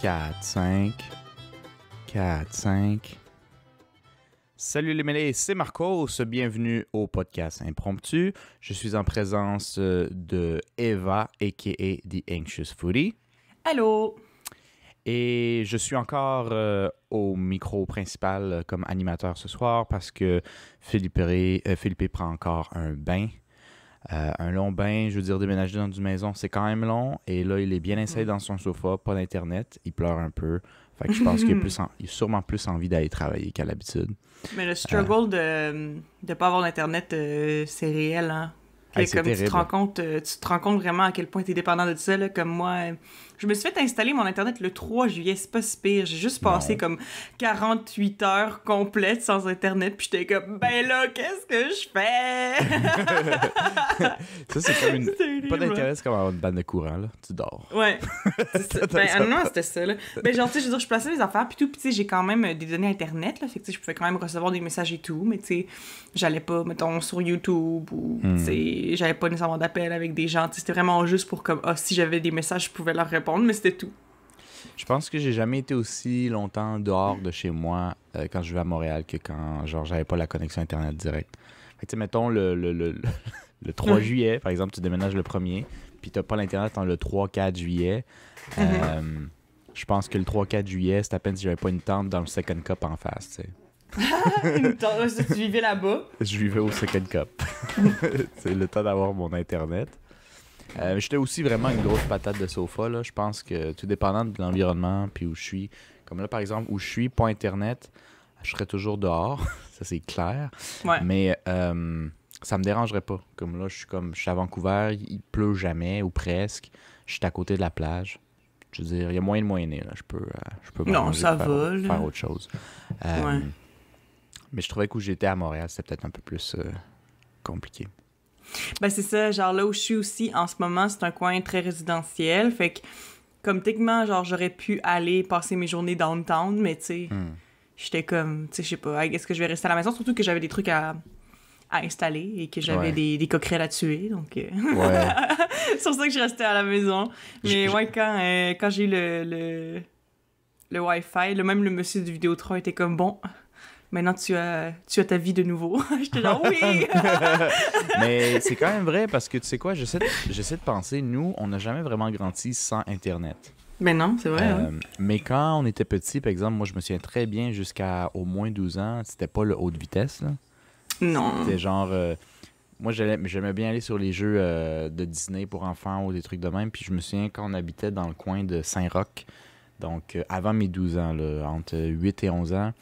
4, 5. 4, 5. Salut les mêlés, c'est Marcos. Bienvenue au podcast Impromptu. Je suis en présence de Eva, a.k.a. The Anxious Foodie. Allô! Et je suis encore au micro principal comme animateur ce soir parce que Philippe prend encore un bain. Un long bain, je veux dire, déménager dans une maison, c'est quand même long. Et là, il est bien installé dans son sofa, pas d'internet. Il pleure un peu. Fait que je pense qu'il a sûrement plus envie d'aller travailler qu'à l'habitude. Mais le struggle de pas avoir d'internet, c'est réel, hein? Hey, c'est comme terrible. Tu te rends compte vraiment à quel point tu es dépendant de ça, là, comme moi. Je me suis fait installer mon internet le 3 juillet, c'est pas si pire. J'ai juste passé comme 48 heures complètes sans internet, puis j'étais comme, ben là, qu'est-ce que je fais? Ça, c'est comme Terrible. Pas d'internet, c'est comme avoir une panne de courant, là. Tu dors. Ouais. Non, c'était ça, là. Ben, genre, tu sais, je veux dire, je plaçais les affaires, puis tout, puis tu sais, j'ai quand même des données Internet, là, fait que, tu sais, je pouvais quand même recevoir des messages et tout, mais tu sais, j'allais pas, mettons, sur YouTube, ou, tu sais, j'avais pas nécessairement d'appel avec des gens, tu sais, c'était vraiment juste pour, comme, si j'avais des messages, je pouvais leur répondre, mais c'était tout. Je pense que j'ai jamais été aussi longtemps dehors de chez moi quand je vivais à Montréal que quand, genre, j'avais pas la connexion Internet directe. Fait que, tu sais, mettons, le 3 juillet, par exemple, tu déménages le 1er, puis t'as pas l'Internet le 3-4 juillet. Je pense que le 3-4 juillet, c'est à peine si j'avais pas une tente dans le Second Cup en face, tu sais. Tu vivais là-bas? Je vivais au Second Cup. C'est le temps d'avoir mon Internet. J'étais aussi vraiment une grosse patate de sofa, là. Je pense que tout dépendant de l'environnement puis où je suis. Comme là, par exemple, où je suis, pas Internet, je serais toujours dehors. Ça, c'est clair. Ouais. Mais ça me dérangerait pas. Comme là, je suis à Vancouver, il pleut jamais ou presque. Je suis à côté de la plage. Je veux dire, il y a moyen de moyenner, là. Je peux Non, ça va, là. faire autre chose. Ouais. Mais je trouvais que où j'étais à Montréal, c'était peut-être un peu plus compliqué. Ben c'est ça, genre là où je suis aussi en ce moment, c'est un coin très résidentiel, fait que comme techniquement, genre j'aurais pu aller passer mes journées downtown, mais tu sais, j'étais comme, tu sais, je sais pas, est-ce que je vais rester à la maison, surtout que j'avais des trucs à installer et que j'avais des coquerelles à tuer, donc Ouais. c'est pour ça que je restais à la maison. Mais ouais, quand j'ai eu le Wi-Fi, même le monsieur du Vidéotron était comme, bon... Maintenant, tu as ta vie de nouveau. J'étais genre, oui! Mais c'est quand même vrai parce que, tu sais quoi, j'essaie de penser, nous, on n'a jamais vraiment grandi sans Internet. Mais non, c'est vrai. Ouais. Mais quand on était petit, par exemple, moi, je me souviens très bien jusqu'à au moins 12 ans, c'était pas le haute vitesse, là. Non. C'était genre... moi, j'aimais bien aller sur les jeux de Disney pour enfants ou des trucs de même. Puis je me souviens quand on habitait dans le coin de Saint-Roch, donc avant mes 12 ans, là, entre 8 et 11 ans,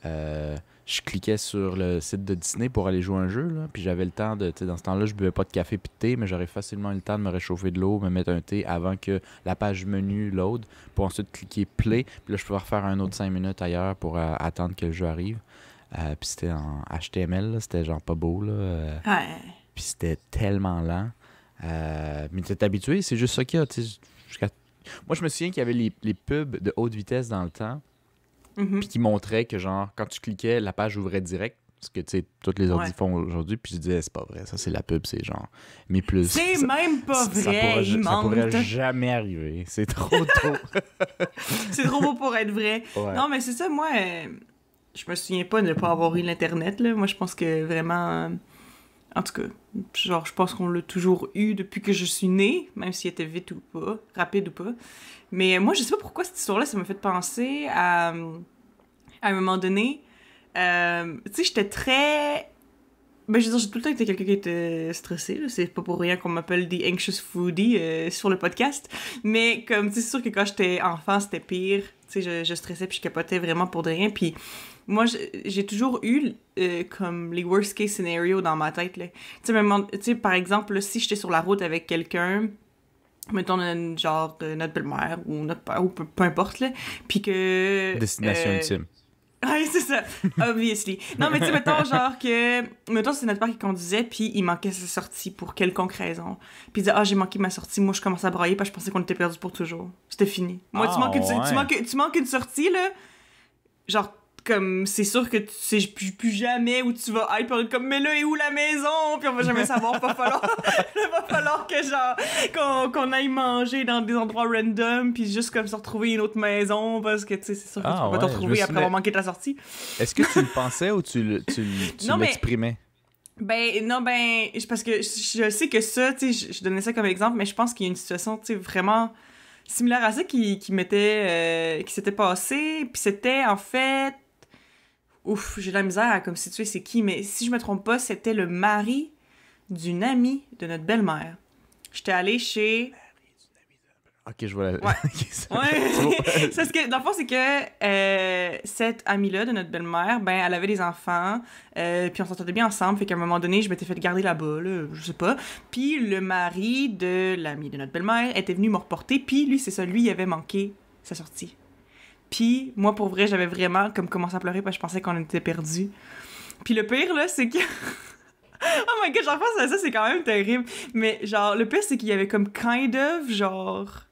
je cliquais sur le site de Disney pour aller jouer un jeu, là, puis j'avais le temps de, tu sais, dans ce temps-là, je buvais pas de café puis de thé, mais j'aurais facilement eu le temps de me réchauffer de l'eau, me mettre un thé avant que la page menu load, pour ensuite cliquer play, puis là, je pouvais refaire un autre 5 minutes ailleurs pour attendre que le jeu arrive. Puis c'était en HTML, là, c'était genre pas beau, là. Ouais. Puis c'était tellement lent. Mais t'es habitué, c'est juste ça qu'il y a, tu sais, Moi, je me souviens qu'il y avait les pubs de haute vitesse dans le temps, puis qui montrait que, genre, quand tu cliquais, la page ouvrait direct. Ce que, tu sais, toutes les ordi font aujourd'hui. Puis je disais, c'est pas vrai. Ça, c'est la pub, c'est genre... Mais plus... C'est même pas vrai, ça pourrait jamais arriver. C'est trop tôt. C'est trop beau pour être vrai. Ouais. Non, mais c'est ça, moi... je me souviens pas de ne pas avoir eu l'Internet, là. Moi, je pense que vraiment... en tout cas, genre, je pense qu'on l'a toujours eu depuis que je suis née, même s'il était vite ou pas, rapide ou pas. Mais moi, je sais pas pourquoi cette histoire-là, ça m'a fait penser à un moment donné... tu sais, j'étais très... Ben, je veux dire, j'ai tout le temps été quelqu'un qui était stressé, là. C'est pas pour rien qu'on m'appelle The Anxious Foodie sur le podcast. Mais comme, tu sais, c'est sûr que quand j'étais enfant, c'était pire. Tu sais, je stressais puis je capotais vraiment pour de rien. Puis moi, j'ai toujours eu comme les worst case scenarios dans ma tête, là. Tu sais, par exemple, là, si j'étais sur la route avec quelqu'un... mettons, genre, notre belle-mère ou notre père, ou peu importe, là, puis que... Destination ultime. Ouais, c'est ça, obviously. Non, mais tu sais, mettons, genre que... Mettons, c'est notre père qui conduisait, puis il manquait sa sortie pour quelconque raison. Puis il disait, j'ai manqué ma sortie. Moi, je commençais à brailler parce que je pensais qu'on était perdus pour toujours. C'était fini. Moi, tu manques une sortie, là, genre, comme, c'est sûr que tu sais plus jamais où tu vas être, puis on est comme, mais là, est où la maison? Puis on va jamais savoir, va falloir que, genre, qu'on aille manger dans des endroits random, puis juste comme se retrouver une autre maison, parce que, tu sais, c'est sûr que tu peux pas te retrouver après avoir manqué ta sortie. Est-ce que tu le pensais ou tu l'exprimais? Non, parce que je sais que ça, tu sais, je donnais ça comme exemple, mais je pense qu'il y a une situation, tu sais, vraiment similaire à ça qui s'était passée, puis c'était, en fait... Ouf, j'ai de la misère à comme situer c'est qui, mais si je me trompe pas, c'était le mari d'une amie de notre belle-mère. J'étais allée chez... Ok, je vois la... Ouais. C'est ce que, dans le fond, c'est que cette amie-là de notre belle-mère, ben, elle avait des enfants, puis on s'entendait bien ensemble, fait qu'à un moment donné, je m'étais fait garder là-bas, là, je sais pas. Puis le mari de l'amie de notre belle-mère était venu me reporter, puis lui, c'est ça, lui, il avait manqué sa sortie. Puis moi, pour vrai, j'avais vraiment comme commencé à pleurer parce que je pensais qu'on était perdus. Puis le pire, là, c'est que... Oh my god, j'en pense à ça, c'est quand même terrible. Mais genre, le pire, c'est qu'il y avait comme kind of, genre...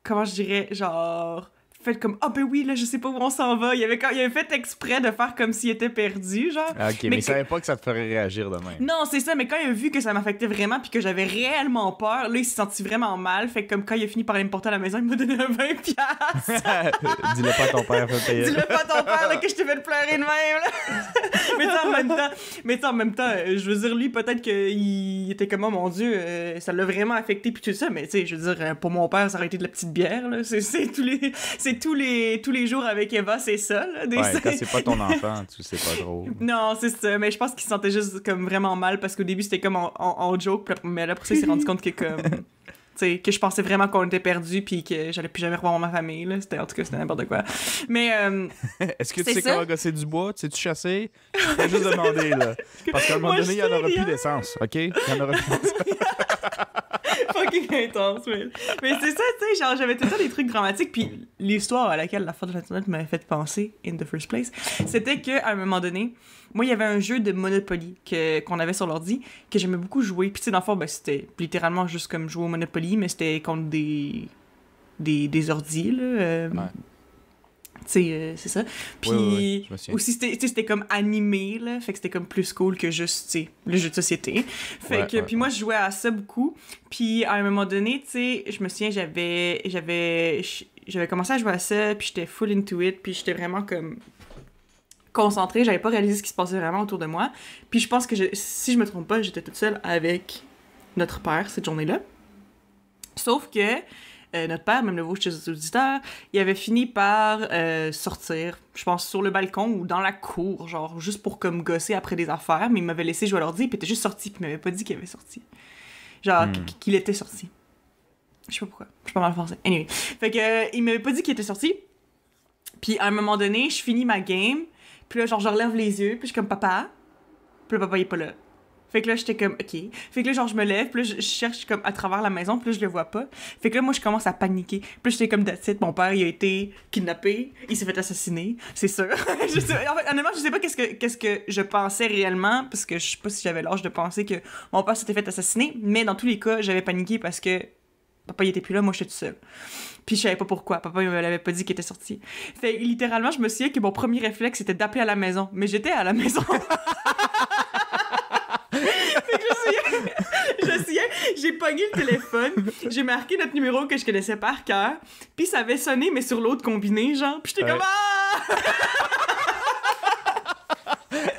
Comment je dirais, genre... Fait comme, ah ben oui, là, je sais pas où on s'en va. Il avait fait exprès de faire comme s'il était perdu, genre. Ok, mais il savait pas que ça te ferait réagir de même. Non, c'est ça, mais quand il a vu que ça m'affectait vraiment puis que j'avais réellement peur, là, il s'est senti vraiment mal. Fait que comme quand il a fini par aller me porter à la maison, il m'a donné un 20$. Dis-le pas à ton père, fais payer. Dis-le pas à ton père, là, que je t'ai fait pleurer de même, là. mais en même temps, je veux dire, lui, peut-être qu'il était comme, oh mon Dieu, ça l'a vraiment affecté puis tout ça, mais tu sais, je veux dire, pour mon père, ça aurait été de la petite bière, là. C'est tous les jours avec Eva, c'est ça, là. Quand c'est pas ton enfant, tu sais pas trop. Non, c'est ça, mais je pense qu'il se sentait juste comme vraiment mal parce qu'au début, c'était comme en joke, mais là, après ça, il s'est rendu compte que comme... tu sais, que je pensais vraiment qu'on était perdus puis que j'allais plus jamais revoir ma famille, là. En tout cas, c'était n'importe quoi. Mais... Est-ce que tu sais comment gosser du bois? Tu sais-tu chasser? Je vais juste demander, là. Parce qu'à un moment donné, il n'y en aura plus d'essence, OK? Il y en aura plus d'essence. Fucking intense, mais c'est ça, tu sais, genre, j'avais tout le temps des trucs dramatiques, puis l'histoire à laquelle la fin de l'Internet m'avait fait penser, in the first place, c'était qu'à un moment donné, moi, il y avait un jeu de Monopoly qu'on avait sur l'ordi, que j'aimais beaucoup jouer, puis tu sais, dans le fond, ben, c'était littéralement juste comme jouer au Monopoly, mais c'était contre des ordis, là, ouais. Tu sais, c'est ça. Puis aussi, c'était comme animé, là. Fait que c'était comme plus cool que juste, tu sais, le jeu de société. Fait que, puis moi, je jouais à ça beaucoup. Puis à un moment donné, tu sais, je me souviens, j'avais commencé à jouer à ça, puis j'étais full into it, puis j'étais vraiment comme concentrée. J'avais pas réalisé ce qui se passait vraiment autour de moi. Puis je pense que, si je me trompe pas, j'étais toute seule avec notre père cette journée-là. Sauf que notre père, même le vaut chez les auditeurs, il avait fini par sortir, je pense, sur le balcon ou dans la cour, genre, juste pour comme gosser après des affaires, mais il m'avait laissé jouer à l'ordi, puis il était juste sorti, puis il m'avait pas dit qu'il avait sorti. Genre, qu'il était sorti. Je sais pas pourquoi. Je suis pas mal français. Anyway. Fait que, il m'avait pas dit qu'il était sorti, puis à un moment donné, je finis ma game, puis là, genre, je relève les yeux, puis je suis comme, papa, puis le papa, il est pas là. Fait que là, j'étais comme, OK. Fait que là, genre, je me lève, puis là, je cherche comme à travers la maison, puis là, je le vois pas. Fait que là, moi, je commence à paniquer. Puis là, j'étais comme, that's it, mon père, il a été kidnappé, il s'est fait assassiner, c'est sûr. En fait, honnêtement, je sais pas qu'est-ce que je pensais réellement, parce que je sais pas si j'avais l'âge de penser que mon père s'était fait assassiner, mais dans tous les cas, j'avais paniqué parce que papa, il était plus là, moi, j'étais toute seule. Puis je savais pas pourquoi. Papa, il me l'avait pas dit qu'il était sorti. Fait littéralement, je me souviens que mon premier réflexe, c'était d'appeler à la maison. Mais j'étais à la maison. Je souviens, j'ai pogné le téléphone, j'ai marqué notre numéro que je connaissais par cœur, puis ça avait sonné, mais sur l'autre combiné, genre, puis j'étais comme « Ah! »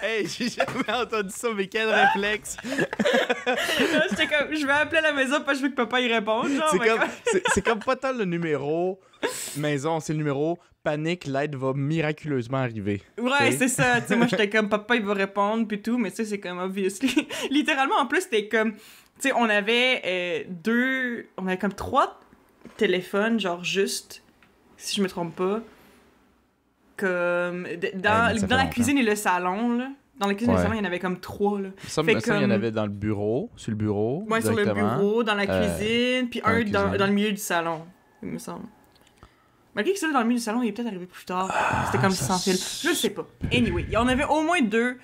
Hey, j'ai jamais entendu ça, mais quel réflexe! J'étais comme, je vais appeler à la maison parce que je veux que papa y réponde, genre. C'est comme pas tant le numéro maison, c'est le numéro panique, l'aide va miraculeusement arriver. Ouais, c'est ça. Tu sais, moi, j'étais comme, papa, il va répondre, puis tout, mais tu sais, c'est comme, obviously. Littéralement, en plus, c'était comme, tu sais, on avait comme 3 téléphones, genre, juste, si je me trompe pas, comme, dans la cuisine et le salon, là. Dans la cuisine et le salon, il y en avait comme 3, là. Ça, il y en avait dans le bureau, sur le bureau. Ouais, sur le bureau, dans la cuisine, puis un dans le milieu du salon, il me semble. Malgré que celui dans le milieu du salon, il est peut-être arrivé plus tard. C'était comme sans fil. Je sais pas. Anyway, on avait au moins 2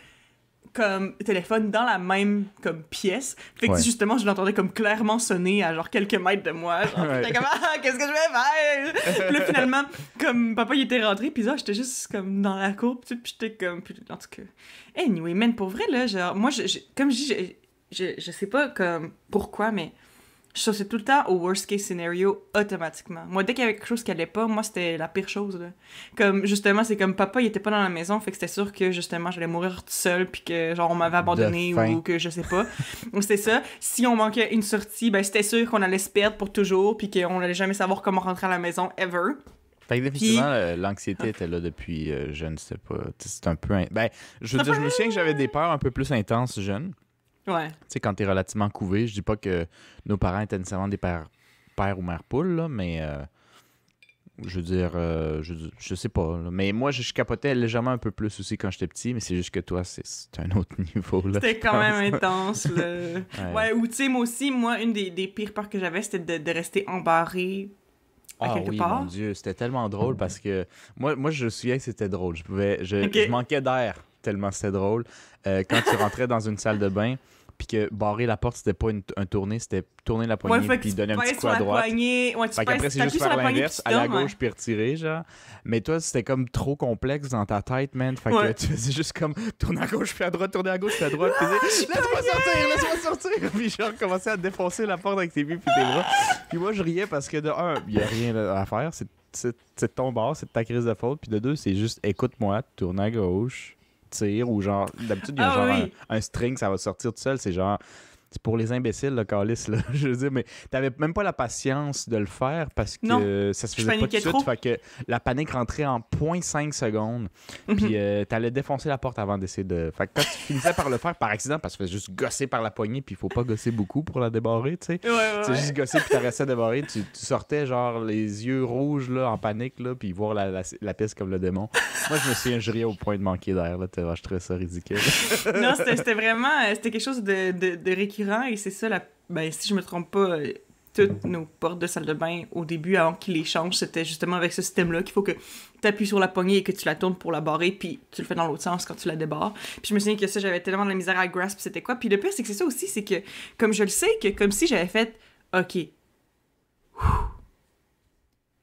comme téléphone dans la même comme pièce. Fait que justement, je l'entendais comme clairement sonner à genre quelques mètres de moi. Genre, j'étais comme qu'est-ce que je vais faire? Puis là, finalement, comme papa il était rentré, puis là, j'étais juste comme dans la cour, puis j'étais comme en tout cas. Anyway, man, pour vrai là, genre moi comme je dis, je sais pas comme pourquoi, mais je sautais tout le temps au worst case scenario automatiquement. Moi, dès qu'il y avait quelque chose qui allait pas, moi, c'était la pire chose, là. Comme, justement, c'est comme papa, il était pas dans la maison, fait que c'était sûr que, justement, j'allais mourir toute seule, puis que, genre, on m'avait abandonné ou que je sais pas. Donc, c'était ça. Si on manquait une sortie, ben, c'était sûr qu'on allait se perdre pour toujours, puis qu'on allait jamais savoir comment rentrer à la maison, ever. Fait que définitivement, l'anxiété était là depuis jeune, c'était pas... C'était un peu... Ben, je veux dire, je me souviens que j'avais des peurs un peu plus intenses jeune. Ouais. Tu sais, quand t'es relativement couvé, je dis pas que nos parents étaient nécessairement des pères ou mères poules, là, mais je veux dire, je sais pas. Là. Mais moi, je capotais légèrement un peu plus aussi quand j'étais petit, mais c'est juste que toi, c'est un autre niveau. C'était quand même intense. Là. Ouais, ou tu sais, moi aussi, une des pires peurs que j'avais, c'était de rester embarré à quelque part. Mon Dieu, c'était tellement drôle parce que moi je me souviens que c'était drôle. Je manquais d'air tellement c'était drôle. Quand tu rentrais dans une salle de bain, puis que barrer la porte, c'était pas un tourné, c'était tourner la poignée puis donner un petit coup à droite. Ouais, fait qu'après, c'est juste faire l'inverse, aller à gauche puis retirer, genre. Mais toi, c'était comme trop complexe dans ta tête, man. Fait que tu faisais juste comme tourner à gauche puis à droite, tourner à gauche puis à droite. Puis laisse-moi sortir. Puis genre, commencer à défoncer la porte avec tes pieds puis tes bras. Puis moi, je riais parce que de un, il y a rien à faire, c'est de ton bord, c'est de ta crise de faute. Puis de deux, c'est juste écoute-moi, tourne à gauche. Tire ou genre d'habitude il y a un string, ça va sortir tout seul, c'est genre c'est pour les imbéciles le calice là. Je veux dire, mais t'avais même pas la patience de le faire parce que ça se faisait pas tout de suite, fait que la panique rentrait en 0.5 secondes puis t'allais défoncer la porte avant d'essayer de, fait que quand tu finissais par le faire par accident parce que tu fais juste gosser par la poignée puis il faut pas gosser beaucoup pour la débarrer, tu sais. C'est juste gosser puis t'arrêtais de débarrer, tu sortais genre les yeux rouges là en panique là puis voir la piste comme le démon. Moi je me souviens, je riais au point de manquer d'air là, je trouvais ça ridicule. Non, c'était vraiment quelque chose de récurrent et c'est ça, si je me trompe pas, toutes nos portes de salle de bain au début, avant qu'ils les changent, c'était justement avec ce système-là qu'il faut que tu appuies sur la poignée et que tu la tournes pour la barrer, puis tu le fais dans l'autre sens quand tu la débarres. Puis je me souviens que ça, j'avais tellement de la misère à grasp c'était quoi. Puis le pire, c'est que c'est ça aussi, c'est que comme je le sais, que comme si j'avais fait OK,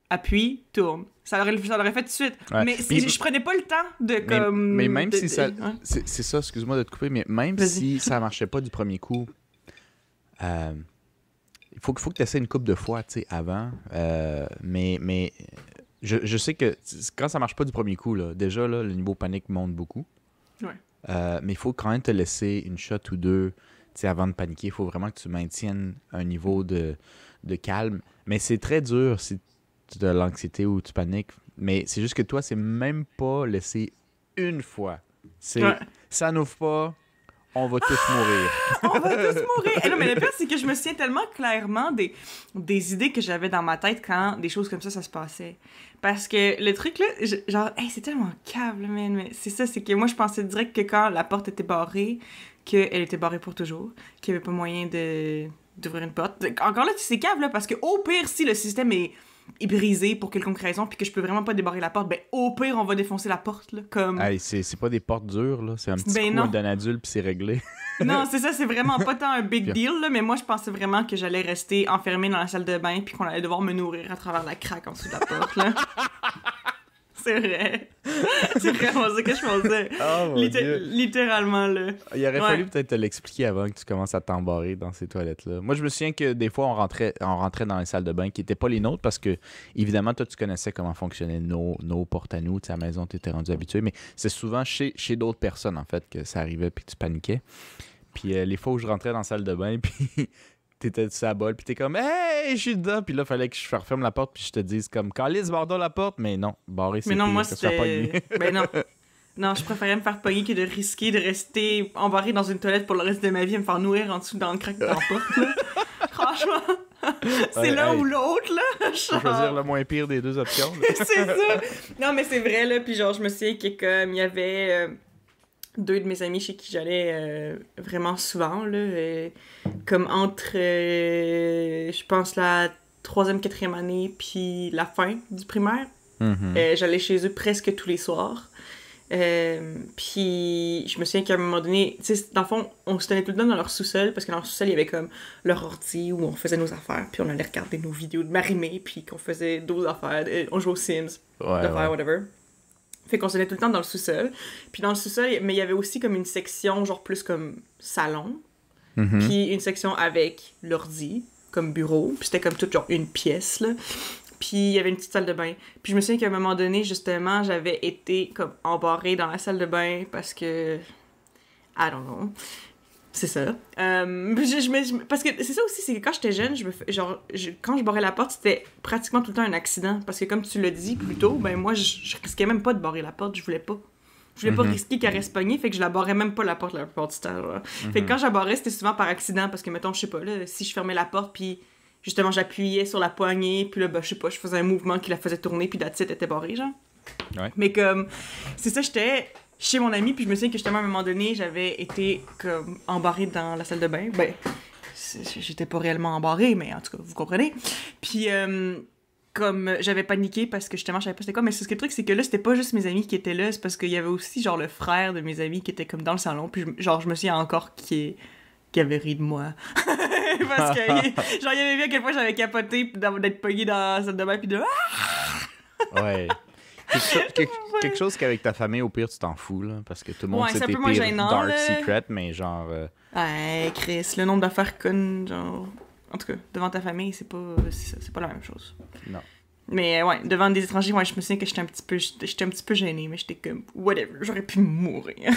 appuie, tourne. Ça l'aurait fait tout de suite. Ouais. Mais je prenais pas le temps de comme... Mais même si ça... C'est ça, excuse-moi de te couper, mais même si ça marchait pas du premier coup, il faut que tu essaies une couple de fois, tu sais, avant. Mais je sais que quand ça marche pas du premier coup, là, déjà, là, le niveau panique monte beaucoup. Ouais. Mais il faut quand même te laisser une shot ou deux, tu sais, avant de paniquer. Il faut vraiment que tu maintiennes un niveau de calme. Mais c'est très dur si tu as l'anxiété ou tu paniques. Mais c'est juste que toi, c'est même pas laissé une fois. Ça n'ouvre pas... On va tous mourir. On va tous mourir. Et non, mais le pire, c'est que je me souviens tellement clairement des idées que j'avais dans ma tête quand des choses comme ça se passait. Parce que le truc, là, genre, c'est tellement câble, man. Mais c'est ça, c'est que moi, je pensais direct que quand la porte était barrée, qu'elle était barrée pour toujours, qu'il n'y avait pas moyen d'ouvrir une porte. Encore là, c'est câble, là, parce que au pire, si le système est brisé pour quelconque raison puis que je peux vraiment pas débarrer la porte, ben au pire on va défoncer la porte là, comme c'est pas des portes dures là, c'est un petit coup d'un adulte puis c'est réglé. Non, c'est ça, c'est vraiment pas tant un big deal là, mais moi je pensais vraiment que j'allais rester enfermée dans la salle de bain puis qu'on allait devoir me nourrir à travers la craque en dessous de la porte là. C'est vrai. C'est vraiment ça que je pensais. Oh, littéralement, là. Il aurait fallu peut-être te l'expliquer avant que tu commences à t'embarrer dans ces toilettes-là. Moi, je me souviens que des fois, on rentrait dans les salles de bain qui n'étaient pas les nôtres parce que, évidemment, toi, tu connaissais comment fonctionnaient nos portes à nous. Tu sais, à la maison, tu étais rendu habitué. Mais c'est souvent chez d'autres personnes, en fait, que ça arrivait puis que tu paniquais. Puis les fois où je rentrais dans la salle de bain, puis... t'étais sur la bolle, puis t'es comme « Hey, je suis dedans! » Puis là, il fallait que je referme la porte, puis je te dise comme « Calisse, barre la porte! » Mais non, barrer, c'est pire, moi, c'était... Ben non. Non, je préférais me faire pogner que de risquer de rester embarré dans une toilette pour le reste de ma vie et me faire nourrir en dessous dans le crack de la porte, là. Franchement, c'est l'un ou l'autre, là. Je peux choisir le moins pire des deux options. C'est ça! Non, mais c'est vrai, là, puis genre, je me souviens que comme il y avait... deux de mes amis chez qui j'allais vraiment souvent, là, comme entre, je pense, la 3e, 4e année, puis la fin du primaire. Mm-hmm. J'allais chez eux presque tous les soirs. Puis je me souviens qu'à un moment donné, tu sais, dans le fond, on se tenait tout le temps dans leur sous-sol, parce que dans leur sous-sol, il y avait comme leur ordi où on faisait nos affaires, puis on allait regarder nos vidéos de Marimé, puis qu'on faisait d'autres affaires, on jouait aux Sims, d'affaires, whatever. Fait qu'on se tenait tout le temps dans le sous-sol. Puis dans le sous-sol, mais il y avait aussi comme une section, genre plus comme salon, puis une section avec l'ordi, comme bureau, puis c'était comme toute genre une pièce, là. Puis il y avait une petite salle de bain. Puis je me souviens qu'à un moment donné, justement, j'avais été comme embarrée dans la salle de bain parce que... I don't know. C'est ça. Parce que c'est ça aussi, c'est que quand j'étais jeune, quand je barrais la porte, c'était pratiquement tout le temps un accident. Parce que comme tu l'as dit plus tôt, ben moi, je risquais même pas de barrer la porte, je voulais pas. Je voulais pas risquer qu'elle reste pognée, fait que je la barrais même pas la porte la plupart du temps. Fait que quand je la barrais, c'était souvent par accident, parce que mettons, je sais pas, là, si je fermais la porte, puis justement, j'appuyais sur la poignée, puis là, ben, je sais pas, je faisais un mouvement qui la faisait tourner, puis la titre était barrée, genre. Ouais. Mais comme, c'est ça, j'étais chez mon ami, puis je me souviens que justement, à un moment donné, j'avais été comme embarrée dans la salle de bain. Ben, j'étais pas réellement embarrée, mais en tout cas, vous comprenez. Puis, comme j'avais paniqué parce que justement, je savais pas c'était quoi, mais ce que le truc, c'est que là, c'était pas juste mes amis qui étaient là, c'est parce qu'il y avait aussi, genre, le frère de mes amis qui était comme dans le salon, puis genre, je me souviens encore qui avait ri de moi. Parce que, genre, il avait vu à quel point j'avais capoté d'être pognée dans la salle de bain, puis de... Ouais. Quelque chose qu'avec ta famille, au pire, tu t'en fous, là, parce que tout le monde sait tes pires gênant, dark là. secrets, mais genre... Ouais, Chris, le nombre d'affaires connes, genre... En tout cas, devant ta famille, c'est pas la même chose. Non. Mais ouais, devant des étrangers, ouais, je me souviens que j'étais un petit peu gênée, mais j'étais comme, whatever, j'aurais pu mourir.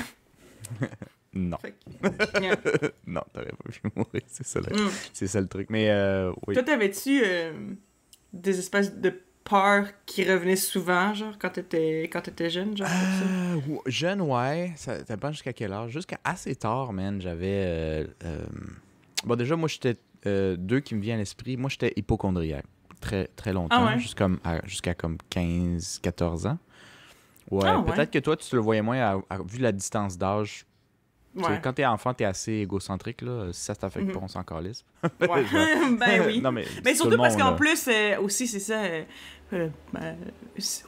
Non. Yeah. Non, t'aurais pas pu mourir, c'est ça le truc. Mais oui. Toi, t'avais-tu des espèces de peurs qui revenaient souvent, genre, quand t'étais jeune, genre, comme ça? Jeune, ouais. Ça dépend jusqu'à quel âge. Jusqu'à assez tard, man, j'avais... Bon, déjà, moi, j'étais... deux qui me viennent à l'esprit. Moi, j'étais hypocondriaque. Très, très longtemps. Ah ouais? Jusqu'à comme 15, 14 ans. Ouais, Ah ouais? peut-être que toi, tu le voyais moins vu la distance d'âge. Ouais. Quand t'es enfant, t'es assez égocentrique, là. Si ça t'affecte pas, on s'en calisse. Ouais. Ben oui. Non, mais surtout parce qu'en plus, aussi, c'est ça... ben,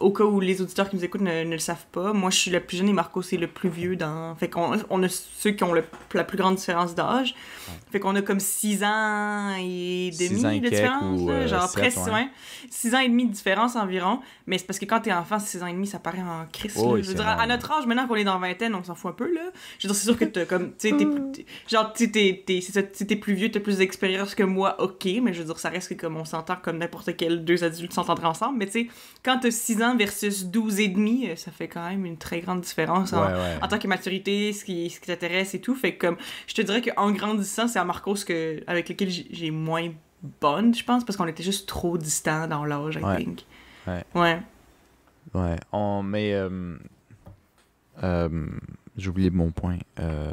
au cas où les auditeurs qui nous écoutent ne le savent pas, moi je suis le plus jeune et Marco c'est le plus vieux dans... Fait qu'on a ceux qui ont la plus grande différence d'âge. Ouais. Fait qu'on a comme 6 ans et demi 6 ans et de différence. Ou, genre 7, presque, ouais. 6 ans et demi de différence environ. Mais c'est parce que quand t'es enfant, 6 ans et demi, ça paraît en crise. Oh, je veux dire, à notre âge, maintenant qu'on est dans la vingtaine, on s'en fout un peu, là. Je veux dire, c'est sûr que t'as comme... Tu sais, t'es plus vieux, t'as plus d'expérience que moi, ok, mais je veux dire, ça reste que comme on s'entend comme n'importe quel deux adultes s'entendraient ensemble. Mais tu sais, quand t'as 6 ans versus 12 et demi, ça fait quand même une très grande différence en tant que maturité, ce qui t'intéresse et tout. Fait que comme, je te dirais qu'en grandissant, c'est à Marcos avec lequel j'ai moins bonne, je pense, parce qu'on était juste trop distants dans l'âge, I think. Ouais. Mais j'ai oublié mon point. Ben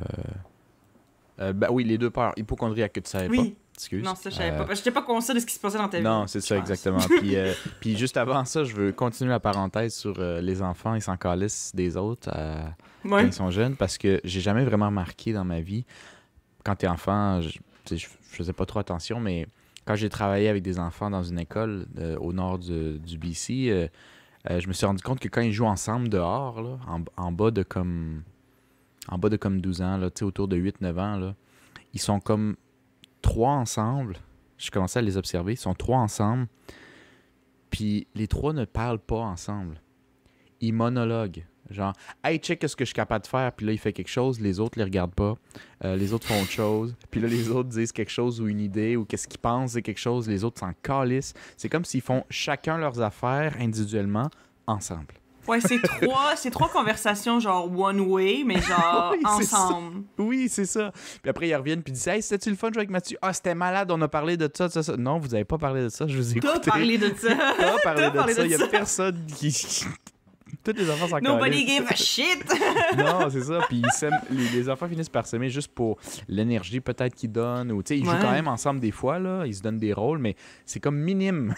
oui, les deux peurs. Hypocondriaque que tu savais pas. Excuse. Non, ça, je savais pas. J'étais pas conscient de ce qui se passait dans ta vie. Non, c'est ça, exactement. Puis juste avant ça, je veux continuer la parenthèse sur les enfants, ils s'en calissent des autres quand ils sont jeunes, parce que j'ai jamais vraiment remarqué dans ma vie, quand t'es enfant, je faisais pas trop attention, mais quand j'ai travaillé avec des enfants dans une école au nord du BC, je me suis rendu compte que quand ils jouent ensemble dehors, là, en bas de comme 12 ans, là, autour de 8-9 ans, là, ils sont comme 3 ensemble. Je commençais à les observer. Ils sont 3 ensemble. Puis les 3 ne parlent pas ensemble. Ils monologuent. Genre, hey, check ce que je suis capable de faire. Puis là, il fait quelque chose. Les autres les regardent pas. Les autres font autre chose. Puis là, les autres disent quelque chose ou une idée ou qu'est-ce qu'ils pensent c'est quelque chose. Les autres s'en calissent. C'est comme s'ils font chacun leurs affaires individuellement ensemble. Ouais, c'est trois conversations genre one way, mais genre oui, ensemble. Oui, c'est ça. Puis après, ils reviennent puis ils disent « Hey, c'était-tu le fun de jouer avec Mathieu? Ah, c'était malade, on a parlé de ça. Non, vous avez pas parlé de ça, je vous ai écouté. T'as parlé de ça. T'as parlé de ça. Il y a personne qui... Toutes les enfants s'en Nobody gave a shit! Non, c'est ça. Puis les enfants finissent par s'aimer juste pour l'énergie peut-être qu'ils donnent. Ou, tu sais, ils jouent quand même ensemble des fois, là. Ils se donnent des rôles, mais c'est comme minime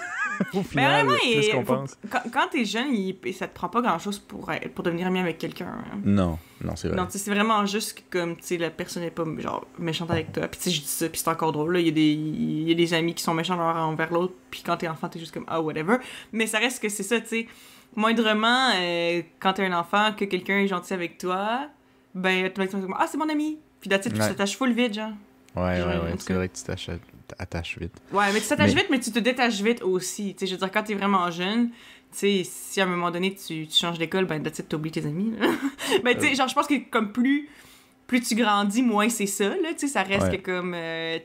au final, plus qu'on pense. Quand t'es jeune, ça te prend pas grand-chose pour devenir ami avec quelqu'un. Hein. Non, c'est vrai. Non, c'est vraiment juste que, comme, tu sais, la personne n'est pas, genre, méchante avec toi. Puis, tu sais, je dis ça, puis c'est encore drôle, là. Il y a des amis qui sont méchants envers l'autre, puis quand t'es enfant, t'es juste comme, ah, whatever. Mais ça reste que c'est ça, tu sais. moindrement, quand t'es un enfant, que quelqu'un est gentil avec toi, ben, automatiquement, c'est comme, ah, c'est mon ami. Puis that's it, puis tu t'attaches full vite, genre. Ouais, c'est vrai que tu t'attaches vite. Ouais, mais tu t'attaches vite, mais tu te détaches vite aussi. Tu sais, je veux dire, quand t'es vraiment jeune, tu sais, si à un moment donné, tu changes d'école, ben, that's it, t'oublies tes amis, là. Ben, tu sais, genre, je pense que comme plus tu grandis, moins c'est ça, là, tu sais, ça reste que comme,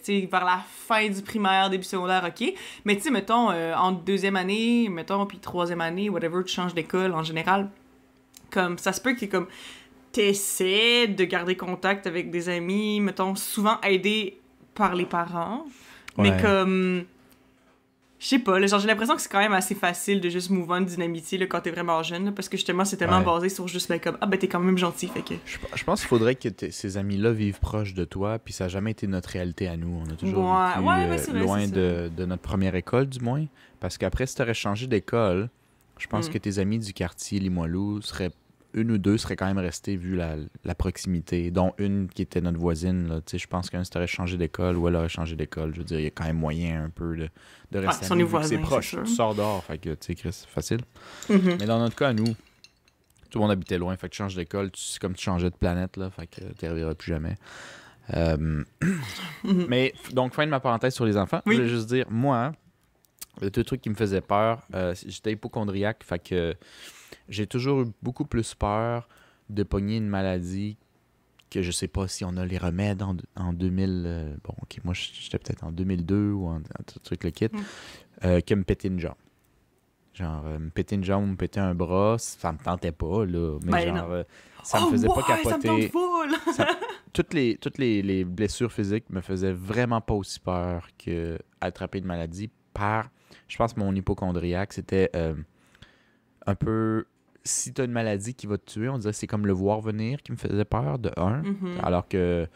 tu sais, vers la fin du primaire, début secondaire, ok, mais tu sais, mettons, entre deuxième année, mettons, puis troisième année, whatever, tu changes d'école, en général, comme, ça se peut que, comme, t'essaies de garder contact avec des amis, mettons, souvent aidés par les parents, mais comme... Je sais pas, là, genre, j'ai l'impression que c'est quand même assez facile de juste move on d'une amitié là, quand t'es vraiment jeune, là, parce que justement, c'est tellement basé sur juste, ben, comme, ah, ben, t'es quand même gentil, fait que... Je pense qu'il faudrait que ces amis-là vivent proches de toi, puis ça n'a jamais été notre réalité à nous. On a toujours vécu loin de notre première école, du moins, parce qu'après, si t'aurais changé d'école, je pense que tes amis du quartier Limoilou seraient... Une ou deux seraient quand même restés vu la proximité, dont une qui était notre voisine. Là. Je pense qu'un si t'aurais changé d'école ou elle aurait changé d'école, je veux dire, il y a quand même moyen un peu de rester amis, vu que c'est proche. Tu sors dehors, fait que, tu sais, Chris, c'est facile. Mais dans notre cas, nous, tout le monde habitait loin, fait que tu changes d'école, c'est comme tu changeais de planète, là, fait que tu ne reverras plus jamais. Mais, donc, fin de ma parenthèse sur les enfants, je voulais juste dire, moi, le truc qui me faisait peur, j'étais hypocondriaque, fait que j'ai toujours eu beaucoup plus peur de pogner une maladie que je sais pas si on a les remèdes en 2000... bon, OK, moi, j'étais peut-être en 2002 ou en truc le kit, que me péter une jambe. Genre, me péter une jambe ou me péter un bras, ça me tentait pas, là. Mais ça me faisait pas capoter. Ça me tente pas, là. Toutes les blessures physiques me faisaient vraiment pas aussi peur qu'attraper une maladie par... Je pense que mon hypochondriaque, c'était un peu... Si tu as une maladie qui va te tuer, on dirait que c'est comme le voir venir qui me faisait peur, de un. Alors que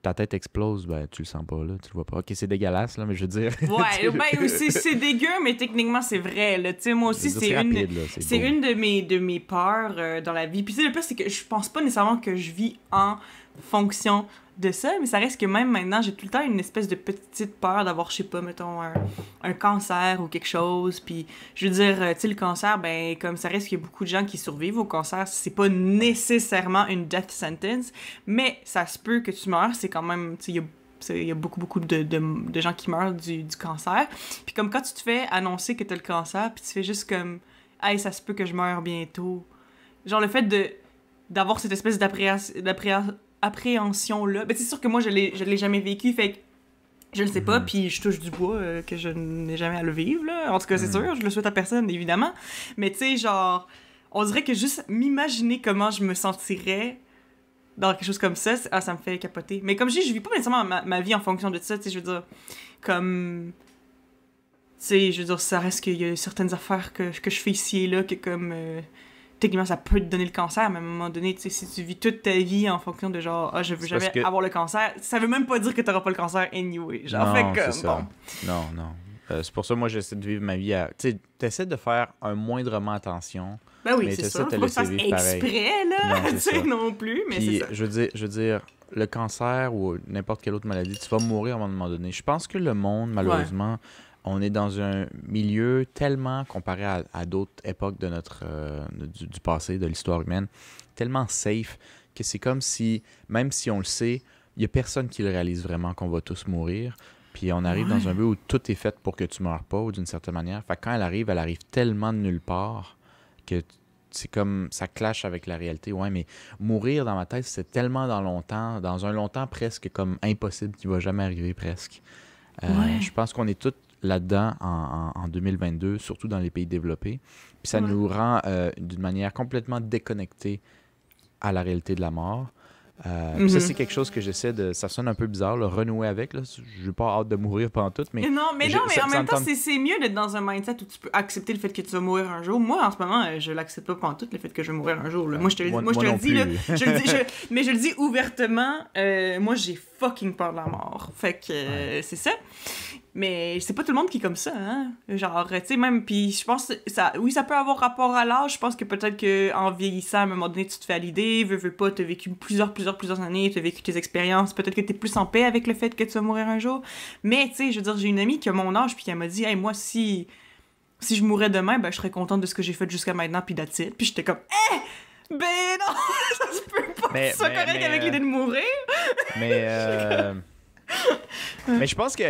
ta tête explose, ben tu le sens pas, là, tu le vois pas. OK, c'est dégueulasse, là, mais je veux dire... Ouais, ben c'est dégueu, mais techniquement, c'est vrai, là. Tu sais, moi aussi, c'est une de mes peurs dans la vie. Puis tu sais, le pire, c'est que je pense pas nécessairement que je vis en fonction de ça, mais ça reste que même maintenant, j'ai tout le temps une espèce de petite peur d'avoir, je sais pas, mettons, un cancer ou quelque chose. Puis, je veux dire, tu sais, le cancer, ben, comme ça reste qu'il y a beaucoup de gens qui survivent au cancer, c'est pas nécessairement une death sentence, mais ça se peut que tu meurs, c'est quand même, tu sais, il y a beaucoup de gens qui meurent du cancer. Puis comme quand tu te fais annoncer que t'as le cancer, puis tu fais juste comme, hey, ça se peut que je meure bientôt. Genre, le fait d'avoir cette espèce d'appréhension-là. Ben, c'est sûr que moi, je l'ai jamais vécu, fait que je le sais pas, puis je touche du bois que je n'ai jamais à le vivre, là. En tout cas, c'est sûr, je le souhaite à personne, évidemment. Mais tu sais, genre, on dirait que juste m'imaginer comment je me sentirais dans quelque chose comme ça, ça me fait capoter. Mais comme je dis, je vis pas nécessairement ma vie en fonction de ça, tu sais, je veux dire, comme... Tu sais, je veux dire, ça reste qu'il y a certaines affaires que je fais ici et là, que comme... techniquement, ça peut te donner le cancer, mais à un moment donné, tu sais, si tu vis toute ta vie en fonction de genre, ah, je veux jamais avoir le cancer, ça veut même pas dire que t'auras pas le cancer anyway. Genre, non, fait comme, bon. Non. C'est pour ça, moi, j'essaie de vivre ma vie à... Tu sais, t'essaies de faire un moindrement attention. Ben oui, c'est ça. Faut pas que ça fasse exprès, là, tu sais, non plus, mais puis, c'est ça. Je veux dire, le cancer ou n'importe quelle autre maladie, tu vas mourir à un moment donné. Je pense que le monde, malheureusement... On est dans un milieu tellement, comparé à d'autres époques de du passé, de l'histoire humaine, tellement safe que c'est comme si, même si on le sait, il n'y a personne qui le réalise vraiment qu'on va tous mourir. Puis on arrive dans un lieu où tout est fait pour que tu ne meurs pas, ou d'une certaine manière. Fait que quand elle arrive tellement de nulle part que c'est comme, ça clash avec la réalité. Ouais, mais mourir dans ma tête, c'est tellement dans un longtemps presque comme impossible qui ne va jamais arriver presque. Je pense qu'on est tous là-dedans en 2022, surtout dans les pays développés. Puis ça nous rend d'une manière complètement déconnectée à la réalité de la mort. Puis ça, c'est quelque chose que j'essaie de... Ça sonne un peu bizarre, là, renouer avec. Je n'ai pas hâte de mourir pendant tout, mais... Non, mais en même temps, c'est mieux d'être dans un mindset où tu peux accepter le fait que tu vas mourir un jour. Moi, en ce moment, je l'accepte pas pendant tout, le fait que je vais mourir un jour. Là. Moi, je te le dis, là, mais je le dis ouvertement, moi, j'ai fucking peur de la mort. Fait que c'est ça. Mais c'est pas tout le monde qui est comme ça, hein. Genre, tu sais, même, puis je pense, ça peut avoir rapport à l'âge. Je pense que peut-être qu'en vieillissant, à un moment donné, tu te fais à l'idée, veux pas, t'as vécu plusieurs années, t'as vécu tes expériences, peut-être que t'es plus en paix avec le fait que tu vas mourir un jour. Mais, tu sais, je veux dire, j'ai une amie qui a mon âge, puis elle m'a dit, hey, moi, si si je mourais demain, ben, je serais contente de ce que j'ai fait jusqu'à maintenant, puis that's it. Puis j'étais comme, ben non, ça se peut pas que ce soit correct avec l'idée de mourir. Mais, mais je pense que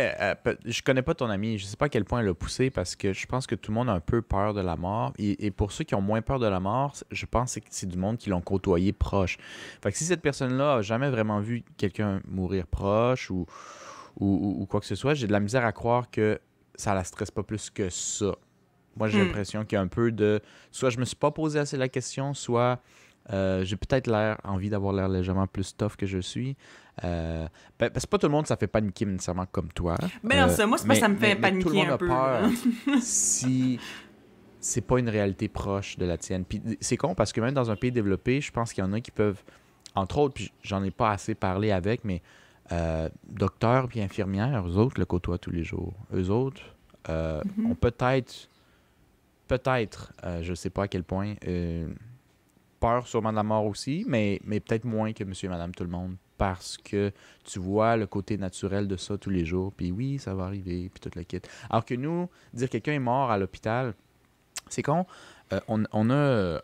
je connais pas ton ami, je sais pas à quel point elle a poussé parce que je pense que tout le monde a un peu peur de la mort. Et pour ceux qui ont moins peur de la mort, je pense que c'est du monde qui l'ont côtoyé proche. Fait que si cette personne-là a jamais vraiment vu quelqu'un mourir proche ou quoi que ce soit, j'ai de la misère à croire que ça la stresse pas plus que ça. Moi, j'ai l'impression qu'il y a un peu de... Soit je me suis pas posé assez la question, soit j'ai peut-être envie d'avoir l'air légèrement plus tough que je suis. Parce que pas tout le monde, ça fait paniquer nécessairement comme toi. Mais non, ça, moi, c'est pas ça me fait paniquer tout le monde un a peu. peur si c'est pas une réalité proche de la tienne. Puis c'est con parce que même dans un pays développé, je pense qu'il y en a qui peuvent, entre autres, puis j'en ai pas assez parlé avec, mais docteurs puis infirmières, eux autres le côtoient tous les jours. Eux autres ont peut-être, je sais pas à quel point, peur sûrement de la mort aussi, mais peut-être moins que monsieur et madame tout le monde, parce que tu vois le côté naturel de ça tous les jours, puis oui, ça va arriver, puis tout le kit. Alors que nous, dire que quelqu'un est mort à l'hôpital, c'est con. On a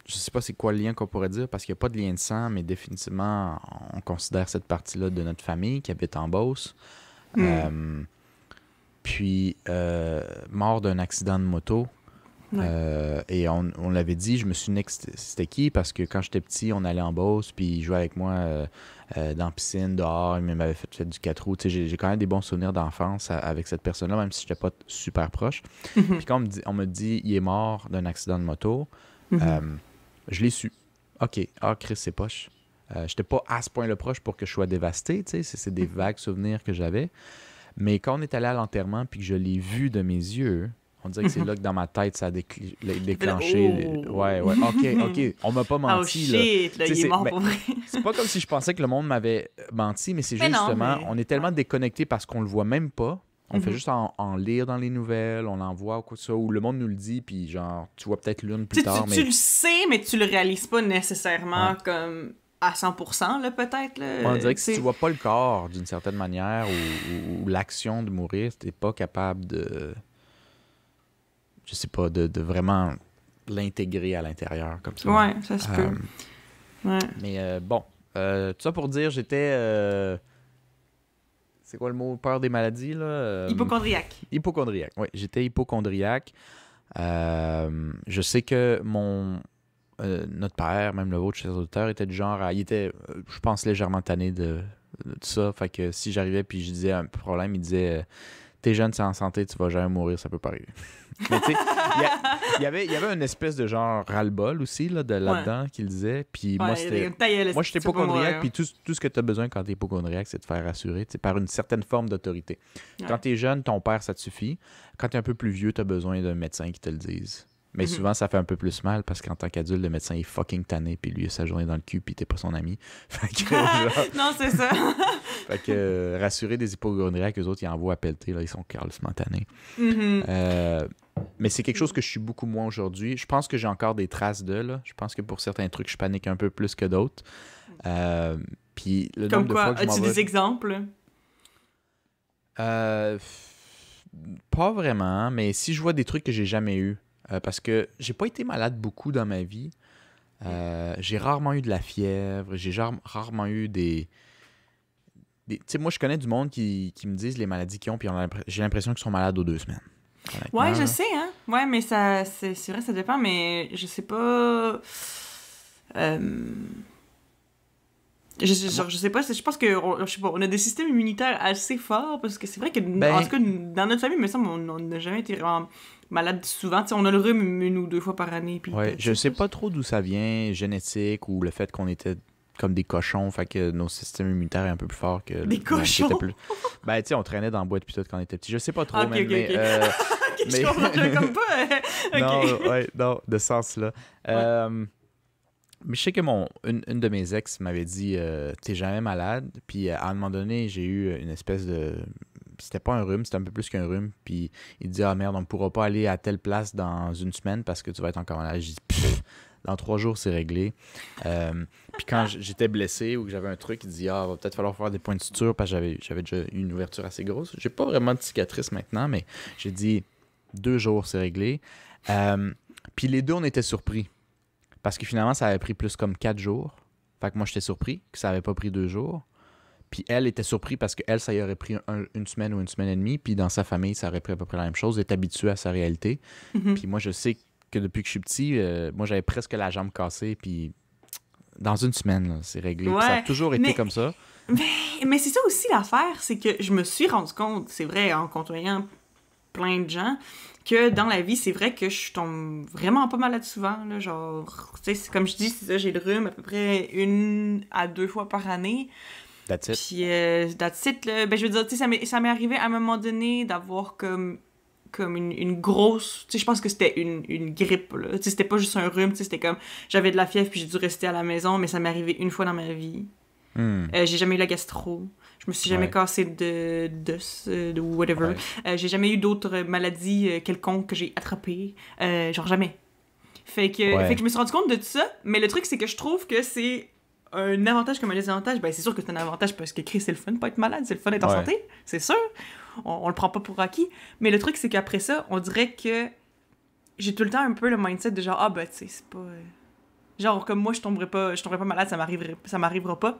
je sais pas c'est quoi le lien qu'on pourrait dire, parce qu'il n'y a pas de lien de sang, mais définitivement, on considère cette partie-là de notre famille qui habite en Beauce. Puis, mort d'un accident de moto. Ouais. Et on l'avait dit, je me souvenais que c'était qui, parce que quand j'étais petit, on allait en Beauce, puis il jouait avec moi dans la piscine, dehors, il m'avait fait du 4 roues. J'ai quand même des bons souvenirs d'enfance avec cette personne-là, même si je n'étais pas super proche. Puis quand on me dit il est mort d'un accident de moto, je l'ai su. OK, Chris, c'est poche. J'étais pas à ce point-là proche pour que je sois dévasté, c'est des vagues souvenirs que j'avais. Mais quand on est allé à l'enterrement, puis que je l'ai vu de mes yeux, on dirait que c'est là que dans ma tête, ça a déclenché. Ouais, OK. On m'a pas menti. Oh shit, là, il est mort pour vrai. C'est pas comme si je pensais que le monde m'avait menti, mais c'est justement, on est tellement déconnecté parce qu'on le voit même pas. On fait juste en lire dans les nouvelles, on en voit ou quoi que ça, ou le monde nous le dit, puis genre, tu vois peut-être l'une plus tard. Tu le sais, mais tu le réalises pas nécessairement comme à 100%, là, peut-être. Là. On dirait que si tu vois pas le corps d'une certaine manière ou l'action de mourir, t'es pas capable de... Je sais pas, de vraiment l'intégrer à l'intérieur comme ça. Ouais, ça se peut. Ouais. Mais bon, tout ça pour dire, j'étais... c'est quoi le mot? Peur des maladies, là? Hypochondriaque. Hypochondriaque, oui. J'étais hypochondriaque. Je sais que notre père, même le vôtre, chez les auditeurs, était du genre... il était, je pense, légèrement tanné de ça. Fait que si j'arrivais puis je disais un problème, il disait... T'es jeune, c'est en santé, tu vas jamais mourir, ça peut pas arriver. Mais tu sais, il y avait une espèce de genre ras-le-bol aussi là-dedans qu'il disait. Puis moi, j'étais hypochondriaque, puis tout ce que tu as besoin quand t'es hypochondriaque, c'est de te faire rassurer par une certaine forme d'autorité. Ouais. Quand t'es jeune, ton père, ça te suffit. Quand t'es un peu plus vieux, t'as besoin d'un médecin qui te le dise. Mais souvent, ça fait un peu plus mal parce qu'en tant qu'adulte, le médecin est fucking tanné, puis lui, il a sa journée dans le cul, puis t'es pas son ami. Fait que, genre... Non, c'est ça. Fait que rassurer des hypochondriaques, eux autres, ils envoient à pelleter, là, ils sont carrément tannés. Mais c'est quelque chose que je suis beaucoup moins aujourd'hui. Je pense que j'ai encore des traces de, là. Je pense que pour certains trucs, je panique un peu plus que d'autres. Puis le Comme nombre quoi? de fois que as-tu des exemples? Pas vraiment, mais si je vois des trucs que j'ai jamais eu, parce que j'ai pas été malade beaucoup dans ma vie. J'ai rarement eu de la fièvre. J'ai rarement eu des... Tu sais, moi, je connais du monde qui me disent les maladies qu'ils ont, puis j'ai l'impression qu'ils sont malades aux 2 semaines. Ouais, je sais, hein. Ouais, mais ça, c'est vrai, ça dépend, mais je sais pas... Je sais pas, je pense que je sais pas, on a des systèmes immunitaires assez forts, parce que c'est vrai que, en tout cas, dans notre famille, il me semble, on n'a jamais été vraiment malade souvent. T'sais, on a le rhume 1 ou 2 fois par année. Puis ouais, je sais pas trop d'où ça vient, génétique, ou le fait qu'on était comme des cochons, fait que nos systèmes immunitaires est un peu plus fort que... Des cochons? Ben, tu sais, on traînait dans la boîte puis tout quand on était petit. Je sais pas trop, okay, mais... je comprends comme pas. Non, ouais, non, de ce sens-là. Ouais. Mais je sais que une de mes ex m'avait dit t'es jamais malade. Puis à un moment donné, j'ai eu une espèce de... C'était pas un rhume, c'était un peu plus qu'un rhume. Puis il dit ah merde, on ne pourra pas aller à telle place dans 1 semaine parce que tu vas être encore malade. J'ai dit dans 3 jours, c'est réglé. Puis quand j'étais blessé ou que j'avais un truc, il dit ah, va peut-être falloir faire des points de suture parce que j'avais déjà eu une ouverture assez grosse. J'ai pas vraiment de cicatrice maintenant, mais j'ai dit 2 jours, c'est réglé. Puis les deux, on était surpris. Parce que finalement, ça avait pris plus comme 4 jours. Fait que moi, j'étais surpris que ça avait pas pris 2 jours. Puis elle était surprise parce qu'elle, ça y aurait pris une semaine ou une semaine et demie. Puis dans sa famille, ça aurait pris à peu près la même chose. Elle est habituée à sa réalité. Puis moi, je sais que depuis que je suis petit, moi, j'avais presque la jambe cassée. Puis dans une semaine, là, c'est réglé. Puis ça a toujours été comme ça. Mais c'est ça aussi l'affaire, c'est que je me suis rendu compte, c'est vrai, en côtoyant plein de gens, que dans la vie, c'est vrai que je tombe vraiment pas malade souvent, là, genre, tu sais, comme je dis, c'est ça, j'ai le rhume à peu près 1 à 2 fois par année. That's it. Puis, that's it, là. Ben, je veux dire, tu sais, ça m'est arrivé à un moment donné d'avoir comme une grosse... Tu sais, je pense que c'était une grippe, là. Tu sais, c'était pas juste un rhume, tu sais, c'était comme... J'avais de la fièvre, puis j'ai dû rester à la maison, mais ça m'est arrivé une fois dans ma vie. J'ai jamais eu la gastro. Je me suis jamais cassé de whatever. J'ai jamais eu d'autres maladies quelconques que j'ai attrapées. Genre jamais. Fait que je me suis rendu compte de tout ça, mais le truc, c'est que je trouve que c'est un avantage comme un désavantage. Ben, c'est sûr que c'est un avantage parce que c'est le fun de pas être malade, c'est le fun d'être en santé, c'est sûr. On le prend pas pour acquis. Mais le truc, c'est qu'après ça, on dirait que j'ai tout le temps un peu le mindset de genre, ah ben, tu sais, c'est pas... Genre, comme moi, je tomberais pas malade, ça m'arrivera pas.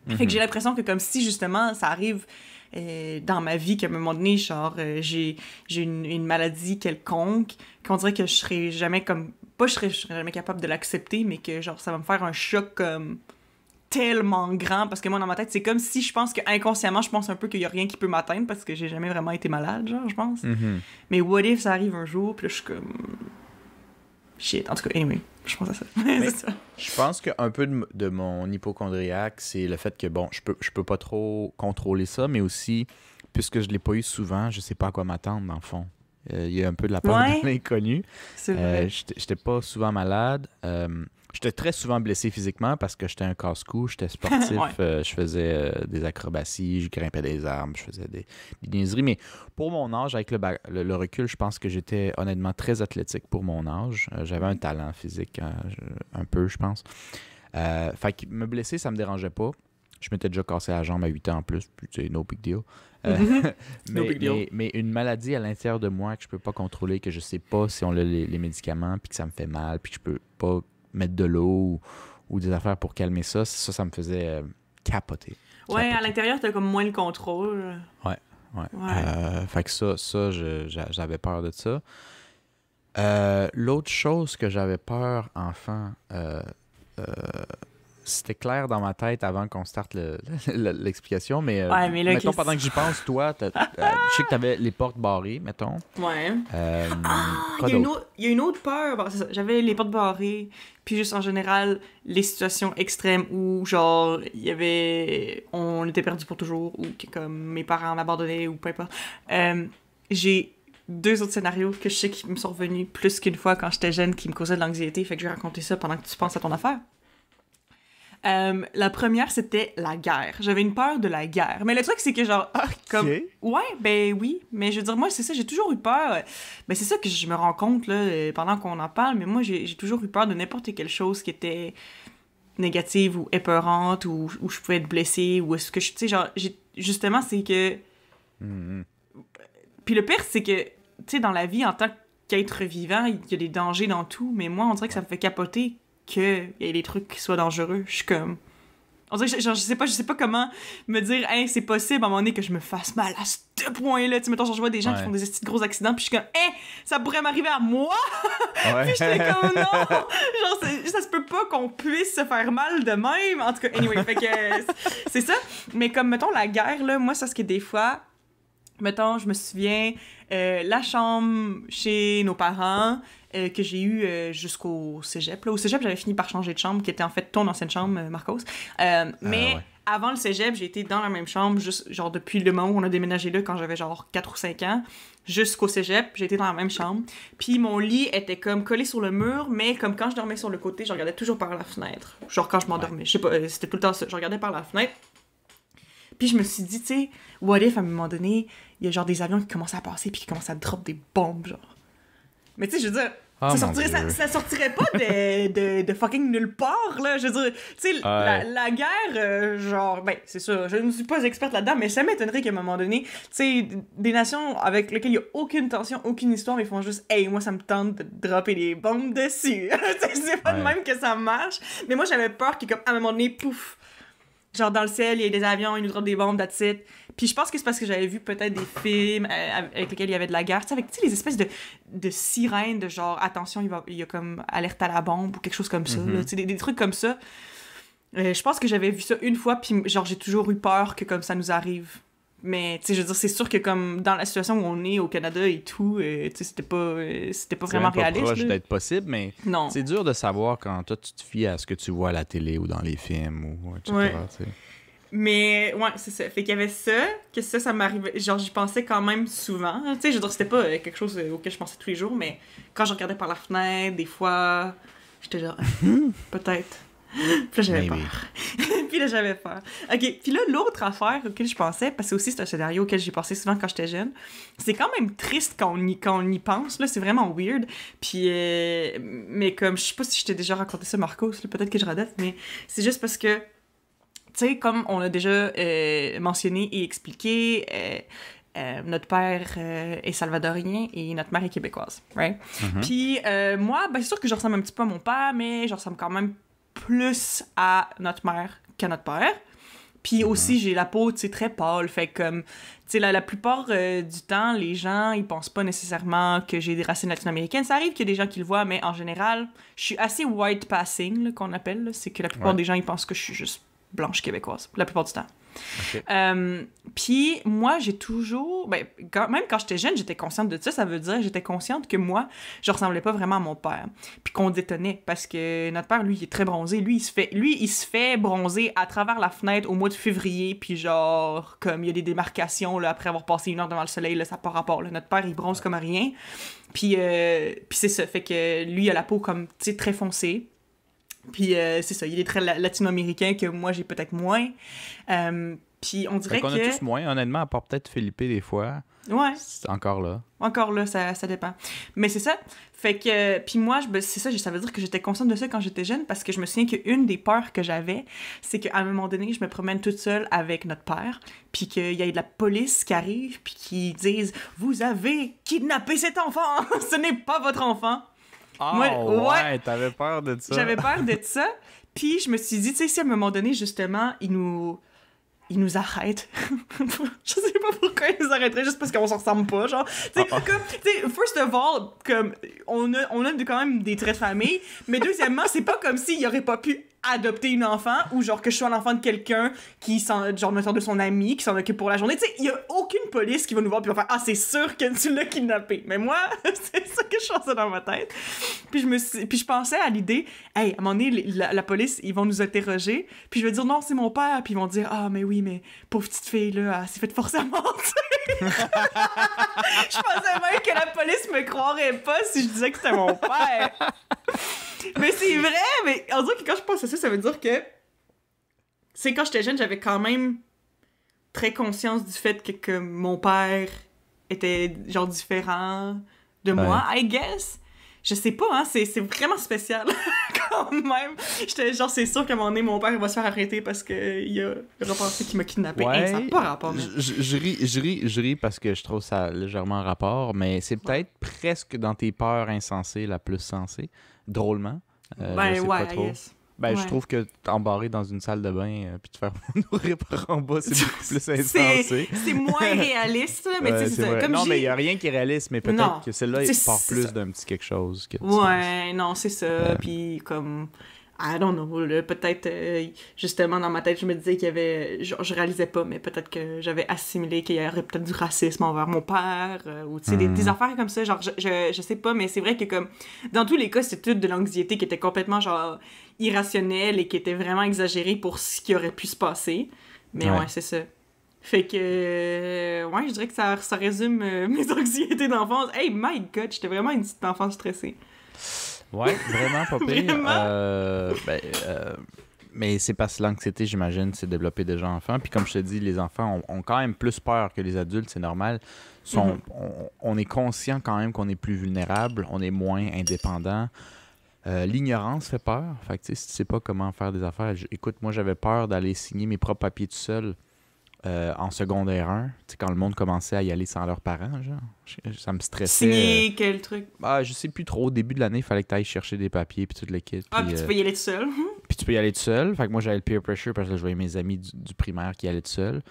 Fait que j'ai l'impression que comme si, justement, ça arrive dans ma vie, qu'à un moment donné, genre, j'ai une maladie quelconque, qu'on dirait que je serais jamais comme... Pas je serais jamais capable de l'accepter, mais que, genre, ça va me faire un choc comme tellement grand, parce que moi, dans ma tête, c'est comme si je pense que inconsciemment, je pense un peu qu'il y a rien qui peut m'atteindre, parce que j'ai jamais vraiment été malade, genre, je pense. Mais what if ça arrive un jour, puis là, je suis comme... Shit, en tout cas, anyway, je pense à ça. C'est ça. Je pense qu'un peu de mon hypochondriaque, c'est le fait que, bon, je peux pas trop contrôler ça, mais aussi, puisque je l'ai pas eu souvent, je sais pas à quoi m'attendre, dans le fond. Il y a un peu de la peur de l'inconnu. C'est vrai. J'étais pas souvent malade. J'étais très souvent blessé physiquement parce que j'étais un casse-cou, j'étais sportif, je faisais des acrobaties, je grimpais des arbres, je faisais des niaiseries. Mais pour mon âge, avec le recul, je pense que j'étais honnêtement très athlétique pour mon âge. J'avais un talent physique, un peu, je pense. Fait que me blesser, ça me dérangeait pas. Je m'étais déjà cassé la jambe à 8 ans en plus, puis c'est no big deal. Mais une maladie à l'intérieur de moi que je peux pas contrôler, que je sais pas si on a les médicaments, puis que ça me fait mal, puis que je peux pas mettre de l'eau ou des affaires pour calmer ça, ça me faisait capoter. Ouais, à l'intérieur, t'as comme moins le contrôle. Ouais. Fait que ça j'avais peur de ça. L'autre chose que j'avais peur, enfant, c'était clair dans ma tête avant qu'on starte l'explication, mais, mais là, mettons, pendant que j'y pense, toi, je sais que t'avais les portes barrées, mettons. Ouais. Il y a une autre peur. Bon, c'est ça. J'avais les portes barrées, puis juste en général, les situations extrêmes où, genre, on était perdu pour toujours, ou que, comme mes parents m'abandonnaient, ou peu importe. J'ai 2 autres scénarios que je sais qui me sont revenus plus qu'une fois quand j'étais jeune, qui me causaient de l'anxiété, fait que je vais raconter ça pendant que tu penses à ton affaire. La première, c'était la guerre. J'avais une peur de la guerre. Mais le truc, c'est que genre, comme... Ouais, ben oui. Mais je veux dire, moi, c'est ça, j'ai toujours eu peur. Ben c'est ça que je me rends compte, là, pendant qu'on en parle. Mais moi, j'ai toujours eu peur de n'importe quelle chose qui était négative ou épeurante, ou je pouvais être blessée, ou est-ce que tu sais, genre, justement, c'est que... Puis le pire, c'est que, tu sais, dans la vie, en tant qu'être vivant, il y a des dangers dans tout. Mais moi, on dirait que ça me fait capoter qu'il y ait des trucs qui soient dangereux. Je suis comme... On dirait que genre, je sais pas comment me dire, hey, c'est possible à un moment donné que je me fasse mal à ce point-là. Tu sais, mettons, genre, je vois des gens qui font des petits gros accidents, puis je suis comme, hey, ça pourrait m'arriver à moi! Puis j'étais comme, non! Genre, ça se peut pas qu'on puisse se faire mal de même. En tout cas, anyway, fait que c'est ça. Mais comme, mettons, la guerre, là, moi, ça, ce que des fois, mettons, je me souviens, la chambre chez nos parents, que j'ai eu jusqu'au cégep. Là, au cégep, j'avais fini par changer de chambre, qui était en fait ton ancienne chambre, Marcos. Mais avant le cégep, j'ai été dans la même chambre, juste genre depuis le moment où on a déménagé là, quand j'avais genre 4 ou 5 ans, jusqu'au cégep, j'ai été dans la même chambre. Puis mon lit était comme collé sur le mur, mais comme quand je dormais sur le côté, je regardais toujours par la fenêtre. Genre quand je m'endormais. Je sais pas, c'était tout le temps ça. Je regardais par la fenêtre. Puis je me suis dit, tu sais, what if, à un moment donné, il y a genre des avions qui commencent à passer puis qui commencent à drop des bombes, genre. Mais tu sais, je veux dire, Oh, ça, mon sortirait, Dieu. ça sortirait pas de fucking nulle part, là. Je veux dire, tu sais, la guerre, genre, ben, c'est sûr, je ne suis pas experte là-dedans, mais ça m'étonnerait qu'à un moment donné, tu sais, des nations avec lesquelles il n'y a aucune tension, aucune histoire, mais ils font juste, hey, moi, ça me tente de dropper des bombes dessus. C'est pas de même que ça marche. Mais moi, j'avais peur qu'à un moment donné, pouf, genre dans le ciel, il y a des avions, ils nous droppent des bombes, that's it. Puis je pense que c'est parce que j'avais vu peut-être des films avec lesquels il y avait de la guerre, tu sais, avec les espèces de sirènes, de genre, attention, il y a comme alerte à la bombe ou quelque chose comme ça, là, tu sais, des trucs comme ça. Je pense que j'avais vu ça une fois, puis genre, j'ai toujours eu peur que comme ça nous arrive. Mais, tu sais, je veux dire, c'est sûr que comme dans la situation où on est au Canada et tout, tu sais, c'était pas vraiment réaliste. C'est proche là. d'être possible, mais Non. c'est dur de savoir quand toi, tu te fies à ce que tu vois à la télé ou dans les films, ou etc. Ouais. Tu sais. Mais, ouais, c'est ça. Fait qu'il y avait ça m'arrivait. Genre, j'y pensais quand même souvent. Tu sais, je veux dire, c'était pas quelque chose auquel je pensais tous les jours, mais quand je regardais par la fenêtre, des fois, j'étais genre, peut-être. Puis là, j'avais peur. Puis là, j'avais peur. OK, puis là, l'autre affaire auquel je pensais, parce que aussi c'est un scénario auquel j'ai pensé souvent quand j'étais jeune, c'est quand même triste quand on y pense, là, c'est vraiment weird. Puis, mais comme, je sais pas si je t'ai déjà raconté ça, Marcos, là, peut-être que je radote, mais c'est juste parce que, tu sais, comme on l'a déjà mentionné et expliqué, notre père est salvadorien et notre mère est québécoise, right? Puis moi, ben, c'est sûr que je ressemble un petit peu à mon père, mais je ressemble quand même plus à notre mère qu'à notre père. Puis aussi, j'ai la peau, tu sais, très pâle. Fait que, comme, tu sais, la plupart du temps, les gens, ils pensent pas nécessairement que j'ai des racines latino-américaines. Ça arrive qu'il y a des gens qui le voient, mais en général, je suis assez white passing, là, qu'on appelle. Là. C'est que la plupart des gens, ils pensent que je suis juste blanche québécoise, la plupart du temps. Okay. Puis moi, j'ai toujours... Ben, même quand j'étais jeune, j'étais consciente de ça. Ça veut dire j'étais consciente que moi, je ressemblais pas vraiment à mon père. Puis qu'on détonnait, parce que notre père, lui, il est très bronzé. Lui, il se fait bronzer à travers la fenêtre au mois de février. Puis genre, comme il y a des démarcations, là, après avoir passé 1 heure devant le soleil, là, ça n'a pas rapport. Là. Notre père, il bronze comme rien. Puis c'est ça. Fait que lui, il a la peau comme, tu sais, très foncée. Puis c'est ça, il est très latino-américain que moi, j'ai peut-être moins. Puis on dirait qu'on a tous moins, honnêtement, à part peut-être Philippe des fois. Ouais. C'est encore là. Encore là, ça dépend. Mais c'est ça. Fait que... Puis moi, c'est ça, ça veut dire que j'étais consciente de ça quand j'étais jeune, parce que je me souviens qu'une des peurs que j'avais, c'est qu'à un moment donné, je me promène toute seule avec notre père, puis qu'il y ait de la police qui arrive, puis qui disent « Vous avez kidnappé cet enfant! Ce n'est pas votre enfant! » Oh, Moi, ouais, t'avais peur de ça. J'avais peur de ça. Puis je me suis dit, tu sais, si à un moment donné, justement, ils nous arrêtent. Je sais pas pourquoi ils nous arrêteraient, juste parce qu'on s'en ressemble pas, genre. Tu sais, comme, tu sais, first of all, comme, on a quand même des traits de famille, mais deuxièmement, c'est pas comme s'il y aurait pas pu adopter une enfant, ou genre que je sois l'enfant de quelqu'un qui genre mettons de son ami, qui s'en occupe pour la journée. Tu sais, il y a aucune police qui va nous voir puis va faire « Ah, c'est sûr que tu l'as kidnappé! » Mais moi, c'est ça que je pensais dans ma tête. Puis je pensais à l'idée, hey, à un moment donné, la police, ils vont nous interroger, puis je vais dire « Non, c'est mon père! » Puis ils vont dire « Ah, mais oui, mais pauvre petite fille, là, elle s'est fait forcer à mentir! » Je pensais même que la police me croirait pas si je disais que c'était mon père! Mais c'est vrai, mais on dirait que quand je pense à ça, ça veut dire que c'est quand j'étais jeune, j'avais quand même très conscience du fait que mon père était genre différent de moi, I guess. Je sais pas, hein, c'est vraiment spécial quand même. J'étais genre, c'est sûr qu'à un moment donné, mon père il va se faire arrêter parce qu'il a repensé qu'il m'a kidnappé. Ouais, hey, ça n'a pas rapport. Mais... Je ris parce que je trouve ça légèrement rapport, mais c'est peut-être presque dans tes peurs insensées la plus sensée, drôlement. Ben je sais ouais, pas trop. Ben, je trouve que t'embarrer dans une salle de bain puis te faire nourrir par en bas, c'est beaucoup plus insensé. C'est moins réaliste, mais tu sais, c'est ça. Comme non, mais il n'y a rien qui est réaliste, mais peut-être que celle-là, il part plus ça. d'un petit quelque chose. Que ouais, non, c'est ça. Puis comme... I don't know, là, peut-être, justement, dans ma tête, je me disais qu'il y avait... Je réalisais pas, mais peut-être que j'avais assimilé qu'il y aurait peut-être du racisme envers mon père, ou tu sais, des affaires comme ça, genre, je sais pas, mais c'est vrai que comme... Dans tous les cas, c'était toute de l'anxiété qui était complètement, genre, irrationnelle et qui était vraiment exagérée pour ce qui aurait pu se passer. Mais ouais c'est ça. Fait que... ouais, je dirais que ça résume mes anxiétés d'enfance. Hey, my God, j'étais vraiment une petite enfant stressée. Ouais, vraiment pas pire. Mais c'est parce que l'anxiété, j'imagine, c'est développé déjà enfant. Puis comme je te dis, les enfants ont quand même plus peur que les adultes, c'est normal. On est conscient quand même qu'on est plus vulnérable, on est moins indépendant. L'ignorance fait peur. Fait que tu sais, si tu sais pas comment faire des affaires, écoute, moi j'avais peur d'aller signer mes propres papiers tout seul en secondaire 1, tu sais, quand le monde commençait à y aller sans leurs parents, genre. Ça me stressait. Signer quel truc? Je sais plus trop. Au début de l'année, il fallait que tu ailles chercher des papiers puis toute l'équipe. Puis tu peux y aller tout seul. Puis tu peux y aller tout seul. Fait que moi, j'avais le peer pressure parce que là, je voyais mes amis du primaire qui allaient tout seul.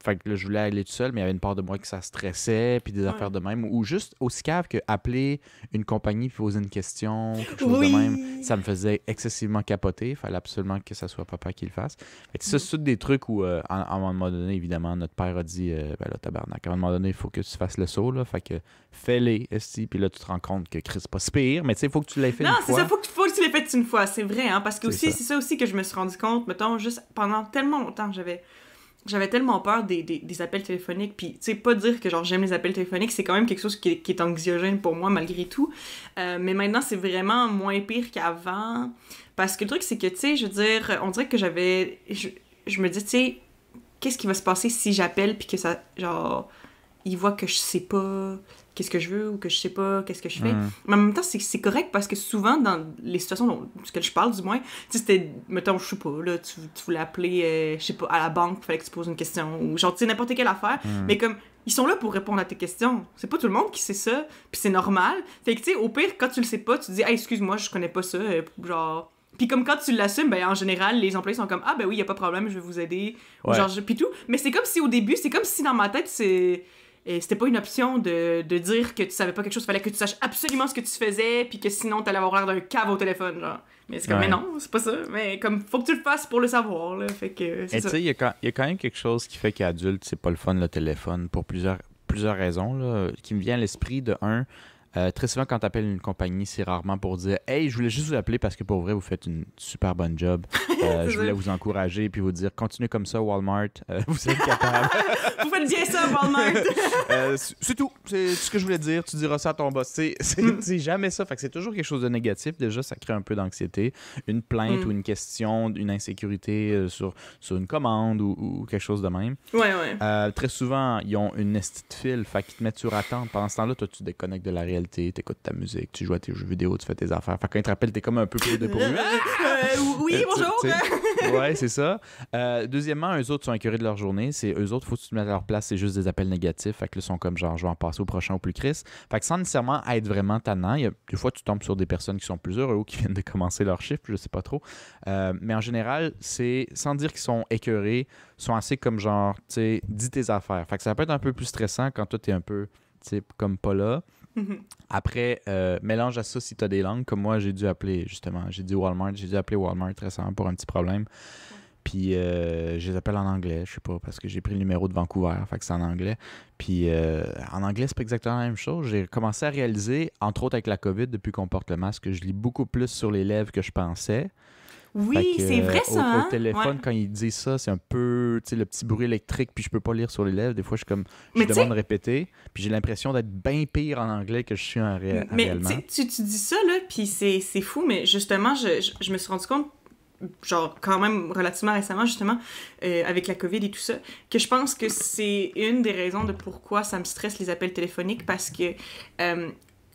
Fait que là, je voulais aller tout seul, mais il y avait une part de moi qui ça stressait, puis des affaires de même. Ou juste aussi cave que appeler une compagnie puis poser une question, quelque chose de même, ça me faisait excessivement capoter. Il fallait absolument que ça soit papa qui le fasse. Fait que ça, c'est tous des trucs où, à un moment donné, évidemment, notre père a dit ben là, tabarnak, à un moment donné, il faut que tu fasses le saut, là. Fait que fais-les, esti. Puis là, tu te rends compte que Chris, c'est pas si pire, mais tu sais, il faut que tu l'aies fait une fois. Non, c'est ça, faut que tu l'aies fait une fois, c'est vrai, hein, parce que aussi, c'est ça aussi que je me suis rendu compte, mettons, juste pendant tellement longtemps, j'avais tellement peur des appels téléphoniques, puis tu sais, pas dire que genre j'aime les appels téléphoniques, c'est quand même quelque chose qui est anxiogène pour moi malgré tout, mais maintenant c'est vraiment moins pire qu'avant, parce que le truc c'est que, tu sais, je veux dire, on dirait que je me dis, tu sais, qu'est-ce qui va se passer si j'appelle puis que ça, genre, ils voient que je sais pas qu'est-ce que je veux ou que je sais pas qu'est-ce que je fais. Mais en même temps, c'est correct parce que souvent, dans les situations dont je parle, du moins, tu sais, c'était, mettons, je sais pas, là, tu voulais appeler, je sais pas, à la banque, il fallait que tu poses une question, ou genre, tu sais, n'importe quelle affaire, mais comme, ils sont là pour répondre à tes questions. C'est pas tout le monde qui sait ça, puis c'est normal. Fait que, tu sais, au pire, quand tu le sais pas, tu te dis, hey, excuse-moi, je connais pas ça, genre... Puis comme quand tu l'assumes, ben en général, les employés sont comme « Ah ben oui, y a pas de problème, je vais vous aider. » Ou genre, puis tout. Mais c'est comme si au début, c'est comme si dans ma tête, c'était pas une option de dire que tu savais pas quelque chose. Fallait que tu saches absolument ce que tu faisais, puis que sinon, t'allais avoir l'air d'un cave au téléphone, genre. Mais c'est comme, mais non, c'est pas ça. Mais comme, faut que tu le fasses pour le savoir, là. Fait que c'est ça. Tu sais, il y a quand même quelque chose qui fait qu'adulte, c'est pas le fun, le téléphone, pour plusieurs raisons, là, qui me vient à l'esprit de un. Très souvent, quand tu appelles une compagnie, c'est rarement pour dire « Hey, je voulais juste vous appeler parce que pour vrai, vous faites une super bonne job. Je voulais vous encourager puis vous dire « Continuez comme ça, Walmart. Vous êtes capable. » Vous faites bien ça, Walmart. C'est tout. C'est ce que je voulais dire. Tu diras ça à ton boss. C'est jamais ça. Fait que c'est toujours quelque chose de négatif. Déjà, ça crée un peu d'anxiété. Une plainte ou une question, une insécurité sur une commande ou quelque chose de même. Ouais. Très souvent, ils ont une petite file. Fait qu'ils te mettent sur attente. Pendant ce temps-là, toi, tu déconnectes de la réalité. T'écoutes ta musique, tu joues à tes jeux vidéo, tu fais tes affaires. Fait que quand ils te rappellent, t'es comme un peu plus dépourvu. Oui, bonjour! Ouais, c'est ça. Deuxièmement, eux autres sont écœurés de leur journée. C'est eux autres, faut que tu te mettes à leur place, c'est juste des appels négatifs. Fait que là, ils sont comme genre, je vais en passer au prochain au plus Chris. Fait que sans nécessairement être vraiment tannant, des fois, tu tombes sur des personnes qui sont plus heureux ou qui viennent de commencer leur chiffre, je sais pas trop. Mais en général, c'est sans dire qu'ils sont écœurés, sont assez comme genre, tu sais, dis tes affaires. Fait que ça peut être un peu plus stressant quand toi, t'es un peu, tu sais, comme pas là. Après, mélange à ça si tu as des langues. Comme moi, j'ai dû appeler, justement, j'ai dû appeler Walmart récemment pour un petit problème. Puis, je les appelle en anglais, je sais pas, parce que j'ai pris le numéro de Vancouver, fait que c'est en anglais. Puis, en anglais, c'est pas exactement la même chose. J'ai commencé à réaliser, entre autres avec la COVID, depuis qu'on porte le masque, que je lis beaucoup plus sur les lèvres que je pensais. Oui, c'est vrai ça. Au téléphone, quand ils disent ça, c'est un peu, tu sais, le petit bruit électrique, puis je peux pas lire sur les lèvres. Des fois, je demande de répéter, puis j'ai l'impression d'être bien pire en anglais que je suis réellement. Mais tu dis ça, là, puis c'est fou, mais justement, je me suis rendu compte, genre, quand même relativement récemment, justement, avec la COVID et tout ça, que je pense que c'est une des raisons de pourquoi ça me stresse les appels téléphoniques, parce que...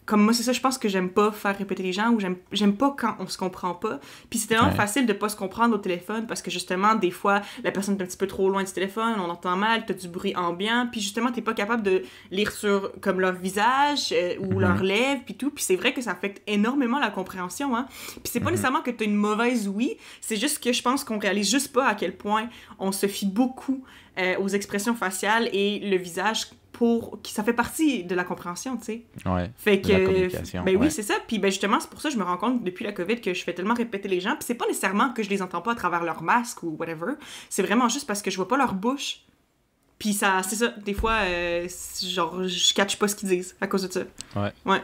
comme moi, c'est ça, je pense que j'aime pas faire répéter les gens ou j'aime pas quand on se comprend pas. Puis c'est tellement facile de pas se comprendre au téléphone parce que justement, des fois, la personne est un petit peu trop loin du téléphone, on entend mal, t'as du bruit ambiant, puis justement, t'es pas capable de lire sur comme leur visage ou leurs lèvres, puis tout. Puis c'est vrai que ça affecte énormément la compréhension, hein. Puis c'est pas nécessairement que t'as une mauvaise ouïe, c'est juste que je pense qu'on réalise juste pas à quel point on se fie beaucoup aux expressions faciales et le visage ça fait partie de la compréhension, tu sais. Ouais. Fait que de la communication. Ben oui, c'est ça. Puis ben justement, c'est pour ça que je me rends compte depuis la COVID que je fais tellement répéter les gens. Puis c'est pas nécessairement que je les entends pas à travers leur masque ou whatever. C'est vraiment juste parce que je vois pas leur bouche. Puis ça, c'est ça. Des fois, genre, je catch pas ce qu'ils disent à cause de ça. Ouais.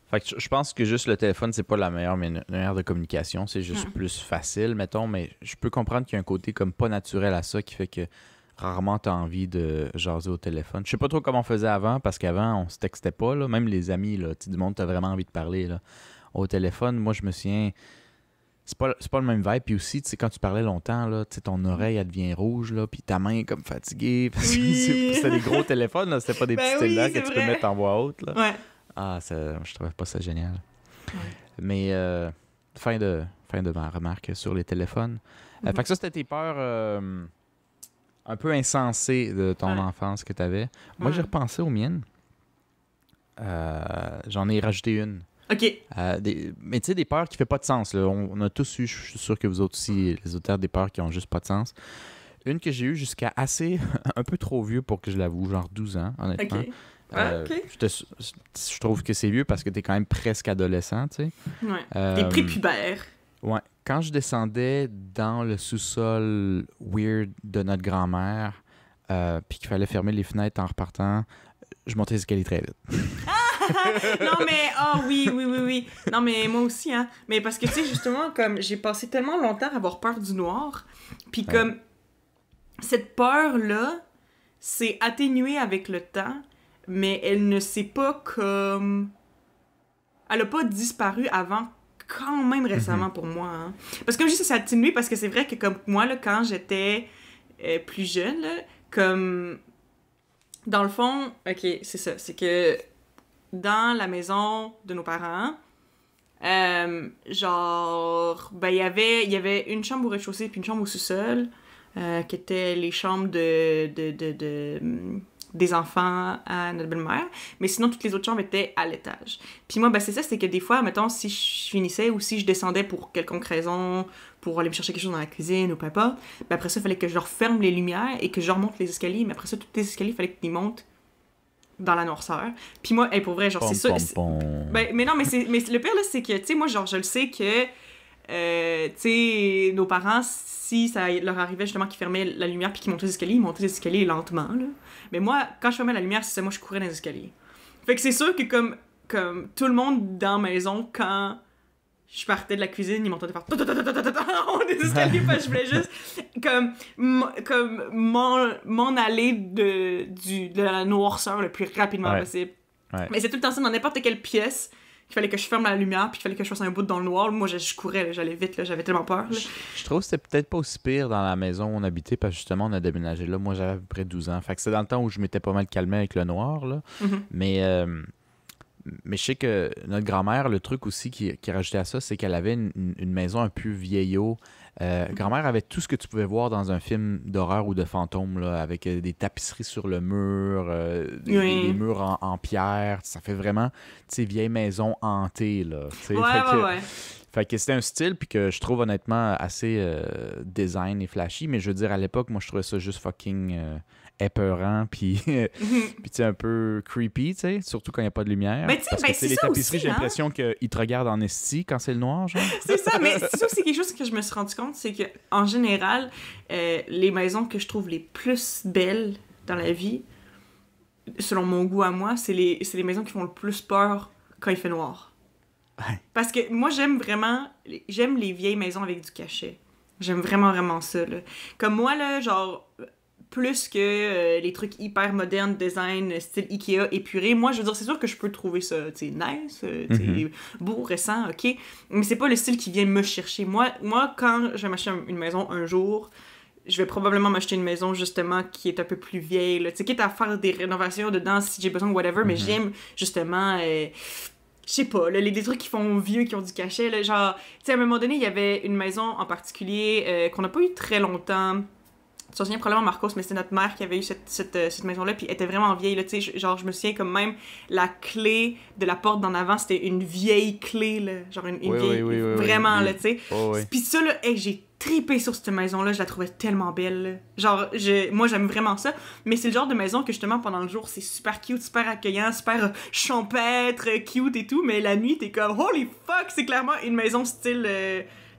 Fait que je pense que juste le téléphone, c'est pas la meilleure manière de communication. C'est juste plus facile, mettons. Mais je peux comprendre qu'il y a un côté comme pas naturel à ça qui fait que rarement t'as envie de jaser au téléphone. Je sais pas trop comment on faisait avant, parce qu'avant, on se textait pas, là. Même les amis, là, du monde, t'as vraiment envie de parler, là. Au téléphone, moi, je me souviens... c'est pas le même vibe. Puis aussi, tu sais, quand tu parlais longtemps, là, tu sais, ton oreille, elle devient rouge, là, puis ta main est comme fatiguée. Parce que c'était des gros téléphones, là. C'était pas des petits téléphones que tu peux mettre en voix haute, là. Ouais. Ah, je trouvais pas ça génial. Ouais. Mais fin de ma remarque sur les téléphones. Fait que ça, c'était tes peurs un peu insensées de ton enfance que tu avais. Moi, j'ai repensé aux miennes. J'en ai rajouté une. OK. Mais tu sais, des peurs qui ne font pas de sens. Là. On a tous eu, je suis sûr que vous autres aussi, les auteurs, des peurs qui ont juste pas de sens. Une que j'ai eue jusqu'à assez, un peu trop vieux pour que je l'avoue, genre 12 ans, honnêtement. OK. OK. Je trouve que c'est vieux parce que tu es quand même presque adolescent, tu sais. Ouais. T'es prépubère. Ouais. Quand je descendais dans le sous-sol weird de notre grand-mère, puis qu'il fallait fermer les fenêtres en repartant, je montais les escaliers très vite. Non, mais, oui. Non, mais moi aussi, hein. Mais parce que, tu sais, justement, comme j'ai passé tellement longtemps à avoir peur du noir, puis comme cette peur-là s'est atténuée avec le temps, mais elle ne s'est pas comme... Elle a pas disparu avant quand même récemment pour moi, hein. Parce que comme je dis, ça s'est atténué parce que c'est vrai que comme moi, là, quand j'étais plus jeune, là, comme... Dans le fond, OK, c'est ça, c'est que dans la maison de nos parents, genre, ben, il y avait une chambre au rez-de-chaussée puis une chambre au sous-sol, qui étaient les chambres des enfants à notre belle-mère, mais sinon, toutes les autres chambres étaient à l'étage. Puis moi, ben, c'est ça, c'est que des fois, mettons, si je finissais ou si je descendais pour quelconque raison, pour aller me chercher quelque chose dans la cuisine ou peu importe, ben après ça, il fallait que je referme les lumières et que je remonte les escaliers, mais après ça, tous les escaliers, il fallait qu'ils montent dans la noirceur. Puis moi, pour vrai, genre, c'est ça. Ben, mais non, mais le pire, là, c'est que, tu sais, moi, genre, je le sais que, tu sais, nos parents, si ça leur arrivait justement qu'ils fermaient la lumière puis qu'ils montaient les escaliers, ils montaient les escaliers lentement, là. Mais moi, quand je fermais la lumière, c'est ça, moi, je courais dans les escaliers. Fait que c'est sûr que comme tout le monde dans la maison, quand je partais de la cuisine, ils m'entendaient faire en haut des escaliers, parce que je voulais juste comme m'en aller de la noirceur le plus rapidement possible. Ouais. Mais c'est tout le temps ça, dans n'importe quelle pièce, il fallait que je ferme la lumière, puis il fallait que je fasse un bout dans le noir. Moi, je courais, là, j'allais vite, là, j'avais tellement peur. Là. Je trouve que c'était peut-être pas aussi pire dans la maison où on habitait, parce que justement, on a déménagé là. Moi, j'avais à peu près 12 ans. Fait que c'est dans le temps où je m'étais pas mal calmé avec le noir, là. Mais je sais que notre grand-mère, le truc aussi qui rajoutait à ça, c'est qu'elle avait une maison un peu vieillot. Grand-mère avait tout ce que tu pouvais voir dans un film d'horreur ou de fantôme, là, avec des tapisseries sur le mur, des murs en pierre. Ça fait vraiment, tu sais, vieille maison hantée, là. Ouais. Fait que c'était un style, puis que je trouve honnêtement assez design et flashy, mais je veux dire, à l'époque, moi, je trouvais ça juste fucking épeurant, puis tu sais, un peu creepy, tu sais, surtout quand il n'y a pas de lumière. Mais parce que c'est les ça tapisseries, aussi, j'ai l'impression qu'ils te regardent en esti quand c'est le noir, genre. C'est ça, mais c'est ça, c'est quelque chose que je me suis rendu compte, c'est que en général, les maisons que je trouve les plus belles dans la vie, selon mon goût à moi, c'est les maisons qui font le plus peur quand il fait noir. Ouais. Parce que moi, j'aime les vieilles maisons avec du cachet. J'aime vraiment ça, là. Comme moi, là, genre, plus que les trucs hyper modernes, design, style Ikea, épuré, moi, je veux dire, c'est sûr que je peux trouver ça, tu sais, nice, tu sais, beau, récent, ok, mais c'est pas le style qui vient me chercher. Moi quand je vais m'acheter une maison un jour, je vais probablement m'acheter une maison, justement, qui est un peu plus vieille, là, tu sais, quitte à faire des rénovations dedans si j'ai besoin, whatever, mais j'aime, justement... je sais pas, là, les trucs qui font vieux, qui ont du cachet, là, genre, tu sais, à un moment donné, il y avait une maison en particulier qu'on n'a pas eu très longtemps. Tu te souviens probablement, Marcos, mais c'était notre mère qui avait eu cette maison-là, puis elle était vraiment vieille, là, tu sais, genre, je me souviens comme même la clé de la porte d'en avant, c'était une vieille clé, là, genre une vieille, oui, vraiment, là, tu sais. Oui. Puis ça, là, j'ai tripé sur cette maison-là, je la trouvais tellement belle, là. Genre, moi, j'aime vraiment ça, mais c'est le genre de maison que, justement, pendant le jour, c'est super cute, super accueillant, super champêtre, cute et tout, mais la nuit, t'es comme, holy fuck, c'est clairement une maison style...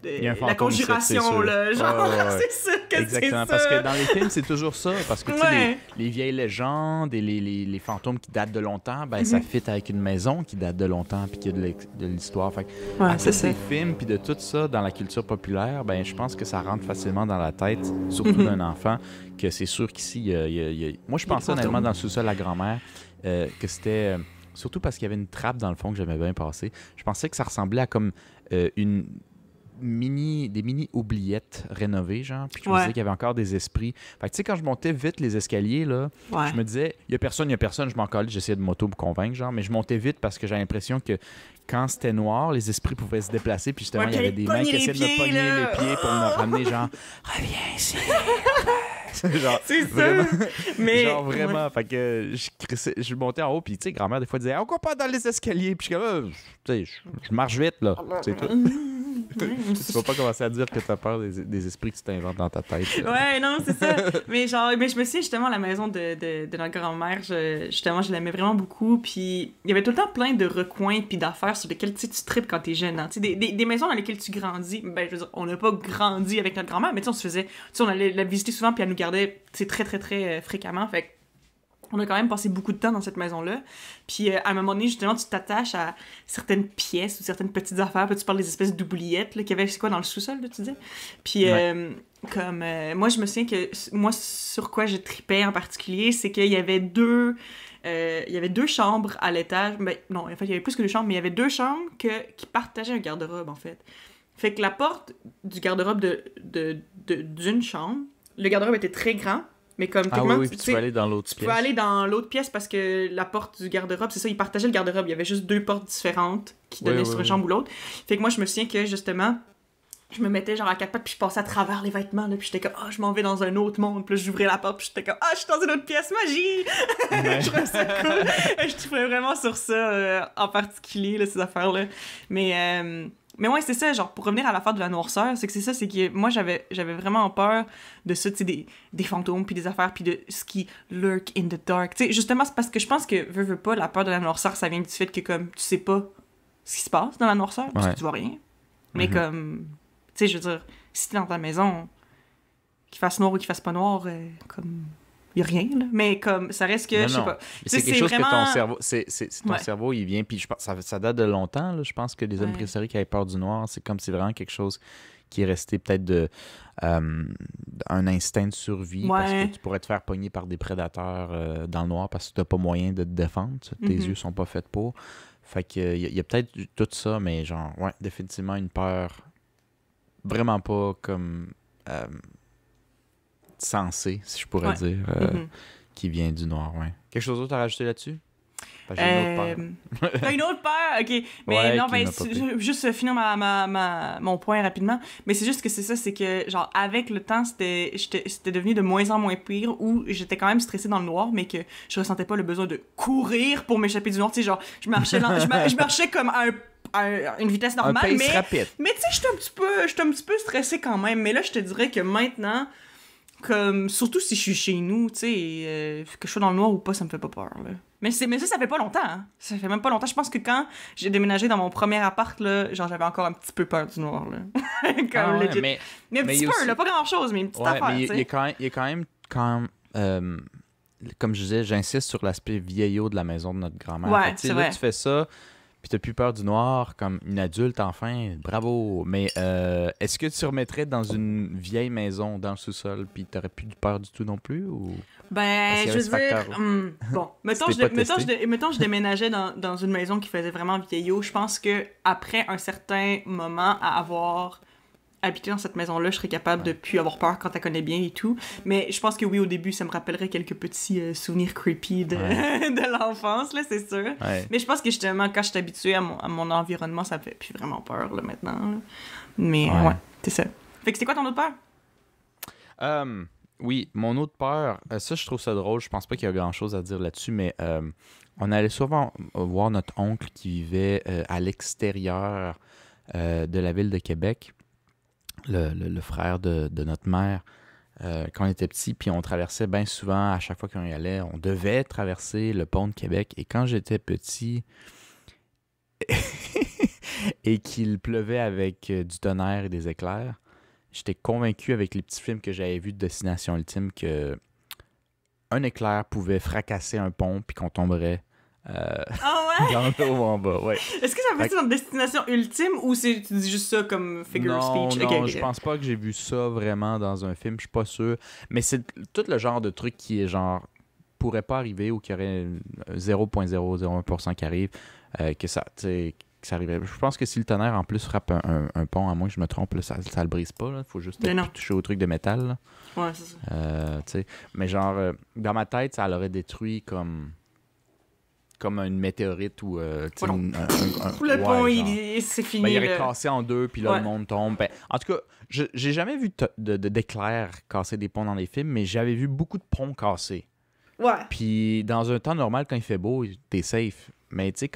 la conjuration, là, genre, c'est sûr que exactement, c'est ça. parce que dans les films, c'est toujours ça, parce que, tu sais, les vieilles légendes et les fantômes qui datent de longtemps, ben, ça fit avec une maison qui date de longtemps puis qui a de l'histoire, fait que, à cause des films puis de tout ça dans la culture populaire, ben, je pense que ça rentre facilement dans la tête, surtout d'un enfant, que c'est sûr qu'ici, moi, je pensais honnêtement dans le sous-sol à grand-mère, que c'était... surtout parce qu'il y avait une trappe dans le fond que j'aimais bien passer. Je pensais que ça ressemblait à comme une des mini oubliettes rénovées, genre. Puis je me disais qu'il y avait encore des esprits. Fait que tu sais, quand je montais vite les escaliers, là, je me disais, il y a personne, je m'en collais, j'essayais de m'auto-convaincre, genre, mais je montais vite parce que j'avais l'impression que quand c'était noir, les esprits pouvaient se déplacer, puis justement, il y avait des mains qui essayaient de me pogner les pieds pour me ramener, genre, reviens ici. Genre, c'est ça. Vraiment, mais genre vraiment, fait que je montais en haut, puis tu sais, grand-mère des fois disait, on court pas dans les escaliers, puis je suis comme, tu sais, je marche vite, là, c'est tout. Tu vas pas commencer à dire que t'as peur des esprits que tu t'inventes dans ta tête. Ouais, non, c'est ça. Mais genre, mais je me souviens justement, la maison de notre grand-mère, justement, je l'aimais vraiment beaucoup. Puis il y avait tout le temps plein de recoins puis d'affaires sur lesquelles tu tripes quand t'es jeune. Hein. Des maisons dans lesquelles tu grandis. Ben, je veux dire, on n'a pas grandi avec notre grand-mère, mais tu sais, on se faisait. Tu sais, on allait la visiter souvent, puis elle nous gardait très, très, très fréquemment. Fait que on a quand même passé beaucoup de temps dans cette maison-là. Puis à un moment donné, justement, tu t'attaches à certaines pièces ou certaines petites affaires. Puis tu parles des espèces d'oubliettes qu'il y avait, c'est quoi, dans le sous-sol, là, tu disais? Puis moi, je me souviens que moi, sur quoi je tripais en particulier, c'est qu'il y avait deux chambres à l'étage. Ben, non, en fait, il y avait plus que deux chambres, mais il y avait deux chambres qui partageaient un garde-robe, en fait. Fait que la porte du garde-robe d'une chambre, le garde-robe était très grand. Mais comme oui, puis tu peux aller dans l'autre pièce. Tu peux aller dans l'autre pièce parce que la porte du garde-robe, c'est ça, ils partageaient le garde-robe. Il y avait juste deux portes différentes qui donnaient sur une chambre ou l'autre. Fait que moi, je me souviens que, justement, je me mettais genre à quatre pattes puis je passais à travers les vêtements, là, puis j'étais comme, je m'en vais dans un autre monde. Puis j'ouvrais la porte puis j'étais comme, je suis dans une autre pièce, magie! Ouais. Je trouvais ça cool. Je trouvais vraiment sur ça en particulier, là, ces affaires-là. Mais ouais, c'est ça, genre, pour revenir à l'affaire de la noirceur, c'est que moi, j'avais vraiment peur de ça, tu sais, des fantômes, puis des affaires, puis de ce qui lurk in the dark. Tu sais, justement, c'est parce que je pense que, veux pas, la peur de la noirceur, ça vient du fait que, comme, tu sais pas ce qui se passe dans la noirceur, parce que tu vois rien. Mais comme, tu sais, je veux dire, si t'es dans ta maison, qu'il fasse noir ou qu'il fasse pas noir, comme... Il y a rien, là. Mais comme, ça reste que, je sais pas. C'est quelque chose vraiment... que ton cerveau... ton cerveau, il vient, puis je pense, ça date de longtemps, là. Je pense que les hommes préhistoriques qui avaient peur du noir, c'est comme si vraiment quelque chose qui est resté peut-être un instinct de survie, parce que tu pourrais te faire pogner par des prédateurs dans le noir parce que tu n'as pas moyen de te défendre. Tes yeux sont pas faits pour. Fait que il y a peut-être tout ça, mais genre, définitivement une peur vraiment pas comme... sensé, si je pourrais dire, qui vient du noir, Quelque chose d'autre à rajouter là-dessus? J'ai une autre peur. T'as une autre peur? OK. Mais non, juste finir mon point rapidement. Mais c'est juste que c'est ça, c'est que, genre, avec le temps, c'était devenu de moins en moins pire, où j'étais quand même stressée dans le noir, mais que je ressentais pas le besoin de courir pour m'échapper du noir. Tu sais, genre, je marchais comme à une vitesse normale, rapide. Mais tu sais, j'étais un petit peu stressée quand même. Mais là, je te dirais que maintenant... Comme, surtout si je suis chez nous, tu sais, que je sois dans le noir ou pas, ça me fait pas peur, là. Mais ça fait pas longtemps, hein. Ça fait même pas longtemps. Je pense que quand j'ai déménagé dans mon premier appart, là, genre, j'avais encore un petit peu peur du noir, là. Comme, legit. Mais un petit peu, aussi... là, pas grand-chose, mais une petite affaire, tu sais. Il y a quand même comme je disais, j'insiste sur l'aspect vieillot de la maison de notre grand-mère. Ouais, c'est vrai. Tu fais ça... Puis t'as plus peur du noir comme une adulte, enfin, bravo. Mais est-ce que tu remettrais dans une vieille maison dans le sous-sol, puis t'aurais plus de peur du tout non plus, ou... Ben, je veux dire... bon, mettons, je déménageais dans une maison qui faisait vraiment vieillot. Je pense que après un certain moment à avoir habité dans cette maison-là, je serais capable de plus avoir peur quand tu la connais bien et tout. Mais je pense que oui, au début, ça me rappellerait quelques petits souvenirs creepy de l'enfance, là, c'est sûr. Ouais. Mais je pense que justement, quand je suis habituée à mon environnement, ça me fait plus vraiment peur, là, maintenant. Là. Mais c'est ça. Fait que c'est quoi ton autre peur? Oui, mon autre peur, ça, je trouve ça drôle. Je pense pas qu'il y a grand-chose à dire là-dessus, mais on allait souvent voir notre oncle qui vivait à l'extérieur de la ville de Québec. Le frère de notre mère, quand on était petit, puis on traversait bien souvent, à chaque fois qu'on y allait, on devait traverser le pont de Québec. Et quand j'étais petit et qu'il pleuvait avec du tonnerre et des éclairs, j'étais convaincu avec les petits films que j'avais vus de Destination Ultime que un éclair pouvait fracasser un pont puis qu'on tomberait dans l'eau en bas, Est-ce que ça fait ça dans Destination Ultime ou tu dis juste ça comme figure of speech? Non, je pense pas que j'ai vu ça vraiment dans un film, je suis pas sûr. Mais c'est tout le genre de truc qui est genre pourrait pas arriver ou qu'il y aurait 0,001% qui arrive, que ça que ça arriverait. Je pense que si le tonnerre, en plus, frappe un pont, à moins que je me trompe, là, ça le brise pas. Il faut juste toucher au truc de métal. Là. Ouais, c'est ça. Mais genre, dans ma tête, ça l'aurait détruit comme une météorite ou le pont, c'est fini. Ben, il aurait cassé en deux, puis là, le monde tombe. Ben, en tout cas, j'ai jamais vu d'éclairs casser des ponts dans les films, mais j'avais vu beaucoup de ponts cassés. Ouais. Puis dans un temps normal, quand il fait beau, t'es safe. Mais tu sais,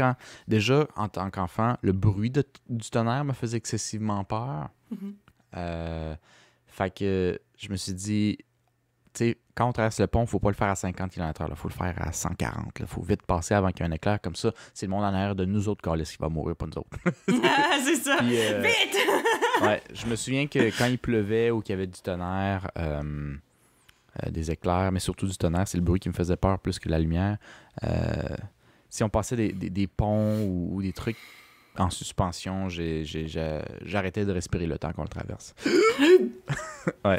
déjà, en tant qu'enfant, le bruit du tonnerre me faisait excessivement peur. Mm-hmm. Fait que je me suis dit, tu sais, quand on traverse le pont, faut pas le faire à 50 km/h, il faut le faire à 140. Il faut vite passer avant qu'il y ait un éclair. Comme ça, c'est le monde en arrière de nous autres qui va mourir, pas nous autres. C'est ça! Puis, vite! Ouais, je me souviens que quand il pleuvait ou qu'il y avait du tonnerre, des éclairs, mais surtout du tonnerre, c'est le bruit qui me faisait peur plus que la lumière. Si on passait des ponts ou des trucs en suspension, j'arrêtais de respirer le temps qu'on le traverse. ouais.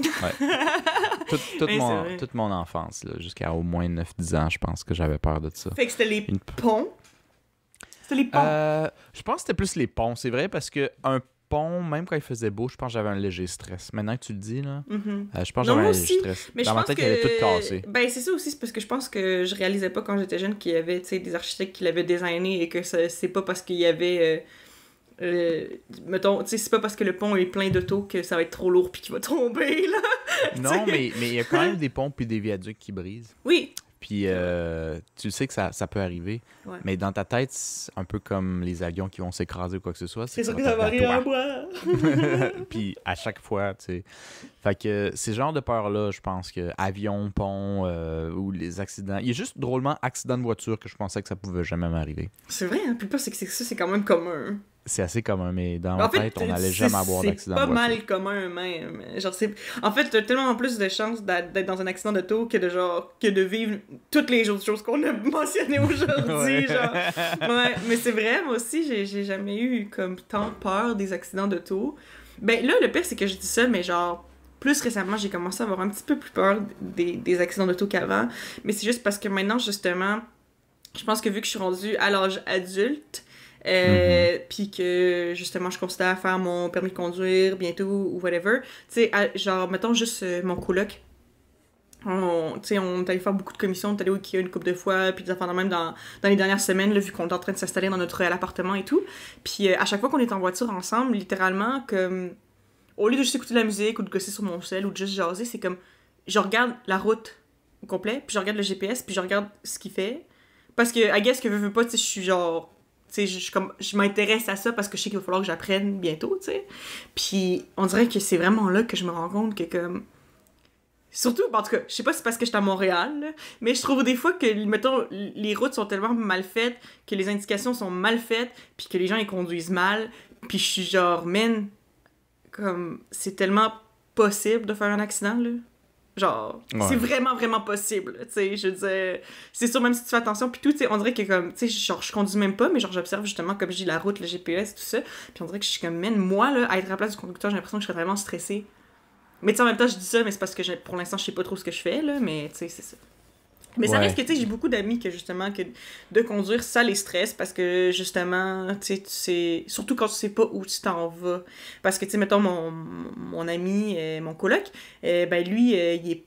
Toute mon enfance, jusqu'à au moins 9-10 ans, je pense que j'avais peur de ça. Fait que c'était les ponts? C'était les ponts? Je pense que c'était plus les ponts, c'est vrai, parce que un pont, même quand il faisait beau, je pense que j'avais un léger stress. Maintenant que tu le dis, là, je pense que j'avais un léger stress. Mais dans ma tête, il avait tout cassé. Ben, c'est ça aussi, c'est parce que je pense que je réalisais pas quand j'étais jeune qu'il y avait des architectes qui l'avaient designé et que c'est pas parce qu'il y avait... mettons, tu sais, c'est pas parce que le pont est plein d'autos que ça va être trop lourd puis qu'il va tomber, là. Non, mais il y a quand même des ponts puis des viaducs qui brisent. Oui. Puis tu sais que ça peut arriver. Ouais. Mais dans ta tête, c'est un peu comme les avions qui vont s'écraser ou quoi que ce soit. C'est sûr que ça va arriver à moi. Puis à chaque fois, tu sais. Fait que ces genres de peurs-là, je pense que avion, pont ou les accidents. Il y a juste drôlement accident de voiture que je pensais que ça pouvait jamais m'arriver. C'est vrai, hein? Puis pas, c'est que ça, c'est quand même commun. C'est assez commun, mais dans ma tête, on n'allait jamais avoir d'accident de voiture. C'est pas mal commun, même. Genre, en fait, t'as tellement plus de chances d'être dans un accident d'auto que de vivre toutes les autres choses qu'on a mentionnées aujourd'hui, genre. Ouais, mais c'est vrai, moi aussi, j'ai jamais eu comme tant peur des accidents d'auto. Ben là, le pire, c'est que je dis ça, mais genre, plus récemment, j'ai commencé à avoir un petit peu plus peur des accidents d'auto qu'avant. Mais c'est juste parce que maintenant, justement, je pense que vu que je suis rendue à l'âge adulte, puis que justement je considère faire mon permis de conduire bientôt ou whatever, tu sais, genre mettons juste mon coloc, on est allé faire beaucoup de commissions, on est allé au Ikea une couple de fois, puis des affaires de même dans les dernières semaines, là, vu qu'on est en train de s'installer dans notre appartement et tout, puis à chaque fois qu'on est en voiture ensemble, littéralement, comme au lieu de juste écouter de la musique ou de gosser sur mon cell ou de juste jaser, c'est comme je regarde la route au complet, puis je regarde le GPS, puis je regarde ce qu'il fait, parce que I guess que veux pas, tu sais, je suis genre, tu sais, je m'intéresse à ça parce que je sais qu'il va falloir que j'apprenne bientôt, tu sais. Puis on dirait que c'est vraiment là que je me rends compte que comme... Surtout, en tout cas, je sais pas si c'est parce que j'étais à Montréal, là, mais je trouve des fois que, mettons, les routes sont tellement mal faites, que les indications sont mal faites, puis que les gens, ils conduisent mal, puis je suis genre, man, comme, c'est tellement possible de faire un accident, là. Genre, c'est vraiment, vraiment possible, tu sais, je veux dire, c'est sûr, même si tu fais attention, puis tout, tu sais, on dirait que comme, tu sais, genre, je conduis même pas, mais genre, j'observe justement, comme je dis, la route, le GPS, tout ça, puis on dirait que je suis comme, man, moi, là, à être à la place du conducteur, j'ai l'impression que je serais vraiment stressée. Mais tu sais, en même temps, je dis ça, mais c'est parce que pour l'instant, je sais pas trop ce que je fais, là, mais tu sais, c'est ça. Mais ça reste que, tu sais, j'ai beaucoup d'amis que, justement, que de conduire, ça les stresse parce que, justement, tu sais, surtout quand tu sais pas où tu t'en vas. Parce que, tu sais, mettons, mon ami, mon coloc, ben lui, il est...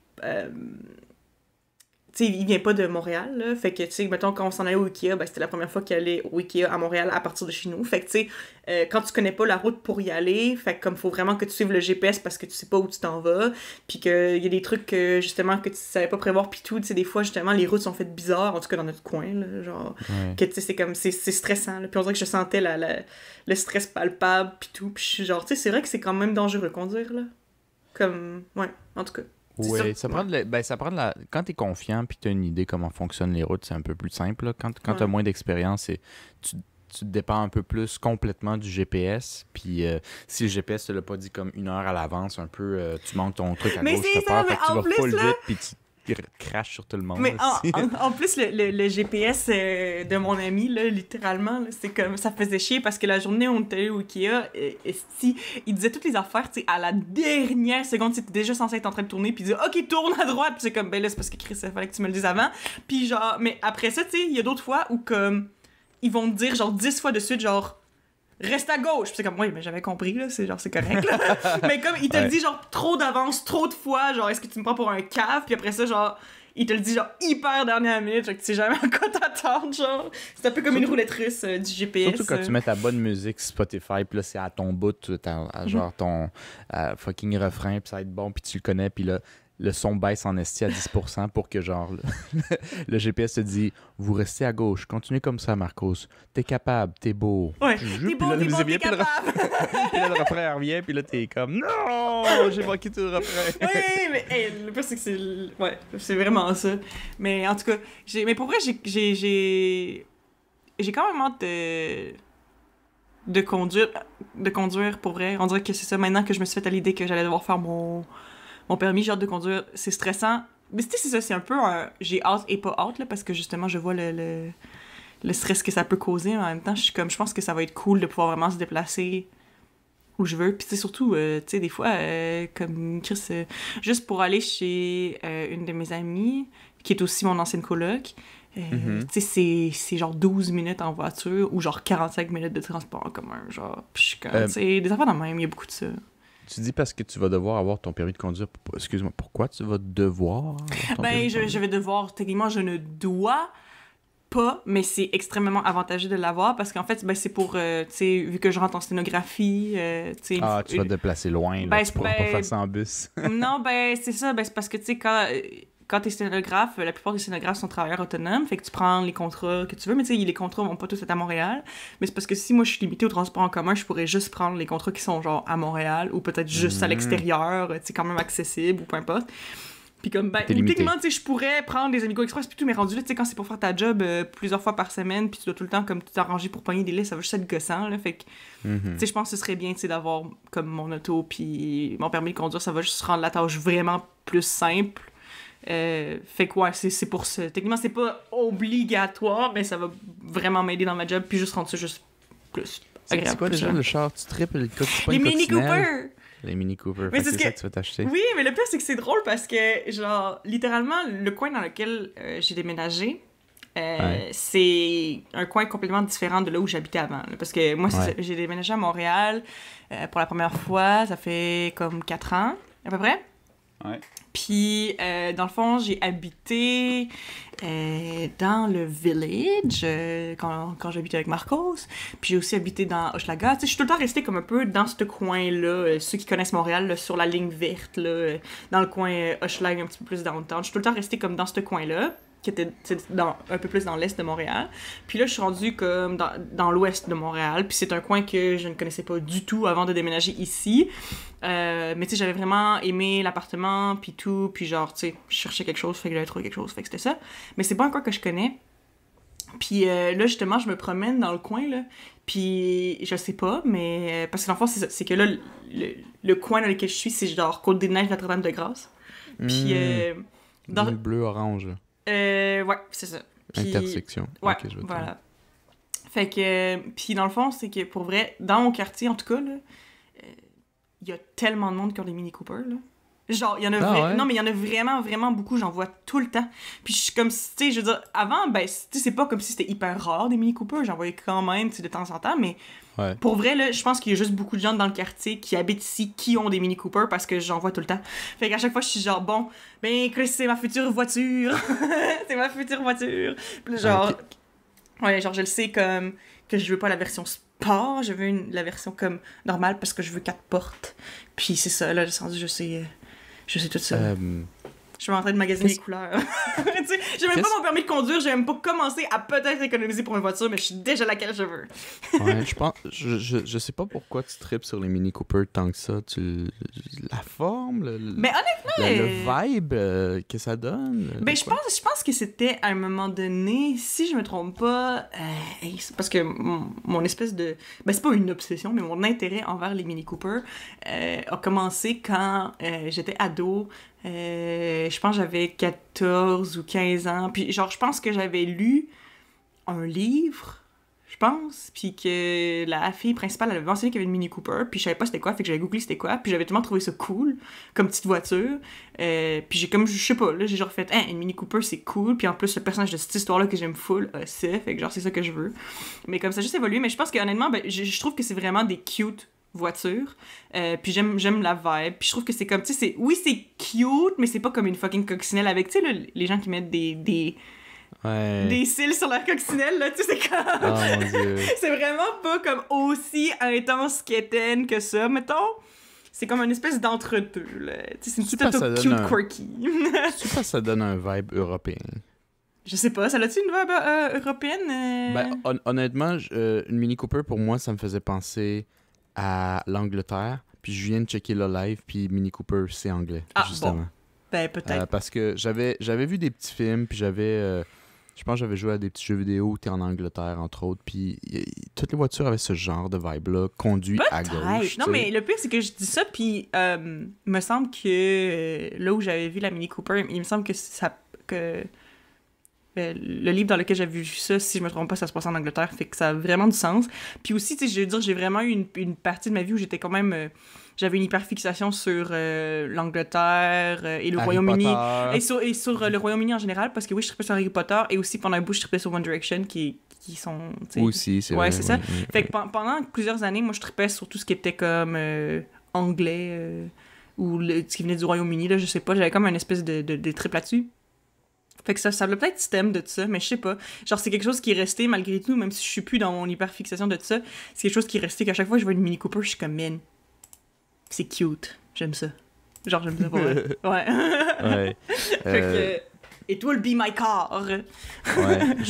tu sais, il vient pas de Montréal, là. Fait que, tu sais, mettons, quand on s'en allait au Ikea, ben c'était la première fois qu'il allait au Ikea à Montréal à partir de chez nous. Fait que, tu sais, quand tu connais pas la route pour y aller, fait que, comme, faut vraiment que tu suives le GPS parce que tu sais pas où tu t'en vas. Puis qu'il y a des trucs, justement, que tu savais pas prévoir. Puis tout, tu sais, des fois, justement, les routes sont faites bizarres, en tout cas dans notre coin, là. Genre, que, tu sais, c'est comme, c'est stressant, là. Puis on dirait que je sentais le stress palpable, puis tout. Puis je suis genre, tu sais, c'est vrai que c'est quand même dangereux conduire, là. Comme, ouais, en tout cas. Oui, ça prend quand t'es confiant puis t'as une idée comment fonctionnent les routes, c'est un peu plus simple. Là. Quand t'as moins d'expérience, tu te dépends un peu plus complètement du GPS. Puis si le GPS te l'a pas dit comme 1 heure à l'avance, un peu, tu manques ton truc à gauche, t'as peur, fait que tu vas full vite puis tu craches sur tout le monde. Mais en plus, le GPS de mon ami, là, littéralement, là, c'est comme ça faisait chier parce que la journée où on était allé au Ikea, il disait toutes les affaires, tu sais, à la dernière seconde, c'était déjà censé être en train de tourner, puis il disait OK, tourne à droite, puis c'est comme ben là, c'est parce que Chris, il fallait que tu me le dises avant. Puis genre, mais après ça, tu sais, il y a d'autres fois où comme ils vont te dire genre 10 fois de suite, genre reste à gauche. Puis c'est comme, oui, mais j'avais compris, là, c'est genre, c'est correct, là. Mais comme, il te le dit, genre, trop d'avance, trop de fois, genre, est-ce que tu me prends pour un cave? Puis après ça, genre, il te le dit, genre, hyper dernière minute, genre, que tu sais jamais à quoi t'attendre, genre. C'est un peu comme une roulette russe du GPS. Surtout quand tu mets ta bonne musique Spotify, puis là, c'est à ton bout, genre ton fucking refrain, puis ça va être bon, puis tu le connais, puis là, le son baisse en esti à 10% pour que, genre, le GPS te dit « Vous restez à gauche, continuez comme ça, Marcos. T'es capable, t'es beau. » Ouais, Puis t'es bon, t'es capable. Puis là, le refrain revient, puis là, t'es comme « Non, j'ai manqué tout le refrain. » Oui, mais hey, le pire, c'est que c'est... Ouais, c'est vraiment ça. Mais en tout cas, mais pour vrai, j'ai quand même hâte de conduire, pour vrai. On dirait que c'est ça, maintenant que je me suis fait à l'idée que j'allais devoir faire mon permis, j'ai hâte de conduire. C'est stressant. Mais tu sais, c'est ça, c'est un peu j'ai hâte et pas hâte, là, parce que justement, je vois le stress que ça peut causer, mais en même temps, je pense que ça va être cool de pouvoir vraiment se déplacer où je veux. Puis tu sais, surtout, tu sais, des fois, comme Chris, juste pour aller chez une de mes amies, qui est aussi mon ancienne coloc, tu sais, c'est genre 12 minutes en voiture ou genre 45 minutes de transport en commun, genre. Puis je suis comme, tu sais, des affaires dans le même, il y a beaucoup de ça. Tu dis parce que tu vas devoir avoir ton permis de conduire. Excuse-moi, pourquoi tu vas devoir avoir ton permis de conduire? Je vais devoir, techniquement, je ne dois pas, mais c'est extrêmement avantageux de l'avoir parce qu'en fait, ben, c'est pour, tu sais, vu que je rentre en sténographie, tu sais... Tu vas te déplacer loin, là, tu pourras pas faire ça en bus. Non, ben, c'est ça, ben, c'est parce que, tu sais, quand t'es sténographe, la plupart des sténographes sont travailleurs autonomes, fait que tu prends les contrats que tu veux, mais tu sais, les contrats vont pas tous être à Montréal, mais c'est parce que si moi je suis limitée au transport en commun, je pourrais juste prendre les contrats qui sont genre à Montréal, ou peut-être juste à l'extérieur, tu sais, quand même accessible, ou peu importe. Puis comme, ben, techniquement, tu sais, je pourrais prendre des Amigo Express puis tout, mais rendu là, tu sais, quand c'est pour faire ta job plusieurs fois par semaine, puis tu dois tout le temps, comme, t'arranger pour pogner des listes, ça va juste être gossant, là, fait que, tu sais, je pense que ce serait bien, tu sais, d'avoir, comme, mon auto puis mon permis de conduire, ça va juste rendre la tâche vraiment plus simple. Fait que ouais, c'est pour ça. Techniquement, c'est pas obligatoire, mais ça va vraiment m'aider dans ma job, puis juste rendre ça juste plus agréable. C'est quoi déjà le char? Tu triples le code? Les Mini Cooper! Les Mini Cooper. Mais c'est ça que tu vas t'acheter. Oui, mais le pire, c'est que c'est drôle parce que, genre, littéralement, le coin dans lequel j'ai déménagé, c'est un coin complètement différent de là où j'habitais avant. Là, parce que moi, j'ai déménagé à Montréal pour la première fois, ça fait comme 4 ans, à peu près. Ouais. Puis, dans le fond, j'ai habité dans le village quand j'habitais avec Marcos. Puis j'ai aussi habité dans Hochelaga. Tu sais, je suis tout le temps restée comme un peu dans ce coin-là. Ceux qui connaissent Montréal, là, sur la ligne verte, là, dans le coin Hochelaga, un petit peu plus downtown. Je suis tout le temps restée comme dans ce coin-là, qui était un peu plus dans l'est de Montréal. Puis là, je suis rendue comme dans l'ouest de Montréal. Puis c'est un coin que je ne connaissais pas du tout avant de déménager ici. Mais tu sais, j'avais vraiment aimé l'appartement, puis tout. Puis genre, tu sais, je cherchais quelque chose, fait que j'avais trouvé quelque chose, fait que c'était ça. Mais c'est pas un coin que je connais. Puis là, justement, je me promène dans le coin, là. Puis je sais pas, mais... parce que dans le fond, c'est ça. C'est que là, le coin dans lequel je suis, c'est genre Côte-des-Neiges, Notre-Dame-de-Grâce. Puis... dans le bleu-orange, là. Ouais, c'est ça. Puis, intersection. Ouais, okay, je voilà. Fait que... Puis dans le fond, c'est que pour vrai, dans mon quartier, en tout cas, là, il y a tellement de monde qui ont des Mini Cooper, là. Genre, il y en a non, mais il y en a vraiment, vraiment beaucoup, j'en vois tout le temps. Puis je suis comme, tu sais, je veux dire, avant, ben, tu sais, c'est pas comme si c'était hyper rare des Mini Cooper, j'en voyais quand même, tu sais, de temps en temps, mais pour vrai, là, je pense qu'il y a juste beaucoup de gens dans le quartier qui habitent ici qui ont des Mini Cooper parce que j'en vois tout le temps. Fait qu'à chaque fois, je suis genre, bon, ben, Chris, c'est ma future voiture. C'est ma future voiture. Puis genre, ouais, genre, je le sais comme que je veux pas la version sport, je veux la version comme normale parce que je veux 4 portes. Puis c'est ça, là, je sais tout ça. Je suis en train de magasiner les couleurs. Tu sais, j'ai même pas mon permis de conduire, j'ai même pas commencé à peut-être économiser pour une voiture, mais je suis déjà laquelle je veux. Ouais, je pense... Je sais pas pourquoi tu tripes sur les Mini Cooper tant que ça. La forme, mais honnêtement... le vibe que ça donne. Ben, je pense que c'était à un moment donné, si je me trompe pas, parce que mon espèce de... Ben, c'est pas une obsession, mais mon intérêt envers les Mini Cooper a commencé quand j'étais ado. Je pense que j'avais 14 ou 15 ans. Puis genre, je pense que j'avais lu un livre je pense, puis que la fille principale, elle avait mentionné qu'il y avait une Mini Cooper, puis je savais pas c'était quoi, fait que j'avais googlé c'était quoi, puis j'avais tellement trouvé ça cool, comme petite voiture, puis j'ai comme, je sais pas, là, j'ai genre fait, une Mini Cooper, c'est cool, puis en plus, le personnage de cette histoire-là que j'aime full, c'est, fait que genre, c'est ça que je veux. Mais comme ça a juste évolué, mais je pense qu'honnêtement, ben, je trouve que c'est vraiment des cute voitures, puis j'aime la vibe, puis je trouve que c'est comme, tu sais, oui, c'est cute, mais c'est pas comme une fucking coccinelle avec, tu sais, là, les gens qui mettent des cils sur la coccinelle, là, tu sais, c'est comme... Oh mon Dieu. C'est vraiment pas comme aussi intense qu'Étienne que ça, mettons. C'est comme une espèce d'entre-deux, là. Tu sais, c'est une petite auto cute quirky. Je sais pas si ça donne un vibe européen. Je sais pas, ça a-tu une vibe européenne? Ben, honnêtement, une Mini Cooper, pour moi, ça me faisait penser à l'Angleterre. Puis je viens de checker le live, puis Mini Cooper, c'est anglais, justement. Bon. Ben, peut-être. Parce que j'avais vu des petits films, puis je pense que j'avais joué à des petits jeux vidéo où t'es en Angleterre, entre autres, puis toutes les voitures avaient ce genre de vibe-là, conduit à gauche. Non, mais le pire, c'est que je dis ça, puis me semble que là où j'avais vu la Mini Cooper, il me semble que le livre dans lequel j'avais vu ça, si je me trompe pas, ça se passe en Angleterre, fait que ça a vraiment du sens. Puis aussi, tu sais, je veux dire, j'ai vraiment eu une partie de ma vie où j'étais quand même... j'avais une hyperfixation sur l'Angleterre et le Royaume-Uni. Et sur le Royaume-Uni en général, parce que oui, je trippais sur Harry Potter, et aussi pendant un bout, je trippais sur One Direction, qui sont... Aussi, c'est vrai. Ouais, c'est ça. Oui. Fait que pendant plusieurs années, moi, je trippais sur tout ce qui était comme anglais, ou ce qui venait du Royaume-Uni, là, je sais pas, j'avais comme une espèce de trip là-dessus. Fait que ça a peut-être système de ça, mais je sais pas. Genre, c'est quelque chose qui est resté malgré tout, même si je suis plus dans mon hyperfixation de ça, c'est quelque chose qui est resté qu'à chaque fois que je vois une Mini Cooper, je suis comme, man, c'est cute. J'aime ça. Genre, j'aime ça pour vrai. Ouais. Ouais. Fait que, it will be my car. Ouais.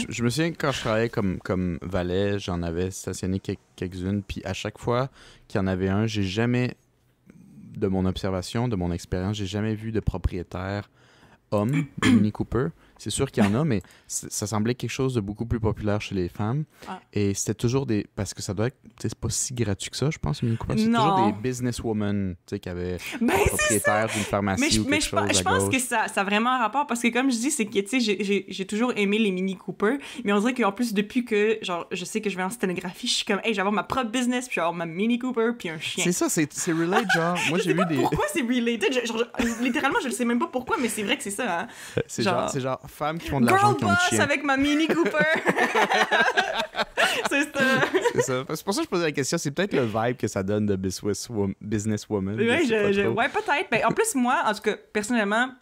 Je me souviens que quand je travaillais comme valet, j'en avais stationné quelques-unes, puis à chaque fois qu'il y en avait un, j'ai jamais, de mon observation, de mon expérience, j'ai jamais vu de propriétaire homme de Mini Cooper. C'est sûr qu'il y en a, mais ça semblait quelque chose de beaucoup plus populaire chez les femmes. Ah. Et c'était toujours des... Parce que ça doit être... C'est pas si gratuit que ça, je pense, Mini Cooper. C'est toujours des businesswomen, tu sais, qui avaient propriétaire d'une pharmacie ou quelque chose à gauche. Je pense que ça a vraiment un rapport, parce que comme je dis, c'est que, tu sais, j'ai toujours aimé les Mini Cooper, mais on dirait qu'en plus, depuis que, genre, je sais que je vais en sténographie, je suis comme, hey, je vais avoir ma propre business, puis je vais avoir ma Mini Cooper, puis un chien. C'est ça, c'est related, genre. Moi, j'ai vu des... Pourquoi c'est related? Littéralement, je le sais même pas pourquoi, mais c'est vrai que c'est ça, hein. C'est genre femmes qui font de l'argent qui ont de chien. Avec ma Mini Cooper. C'est ça. C'est ça. C'est pour ça que je posais la question. C'est peut-être le vibe que ça donne de businesswoman. Ouais, ouais, peut-être. Ben, en plus, moi, en tout cas, personnellement,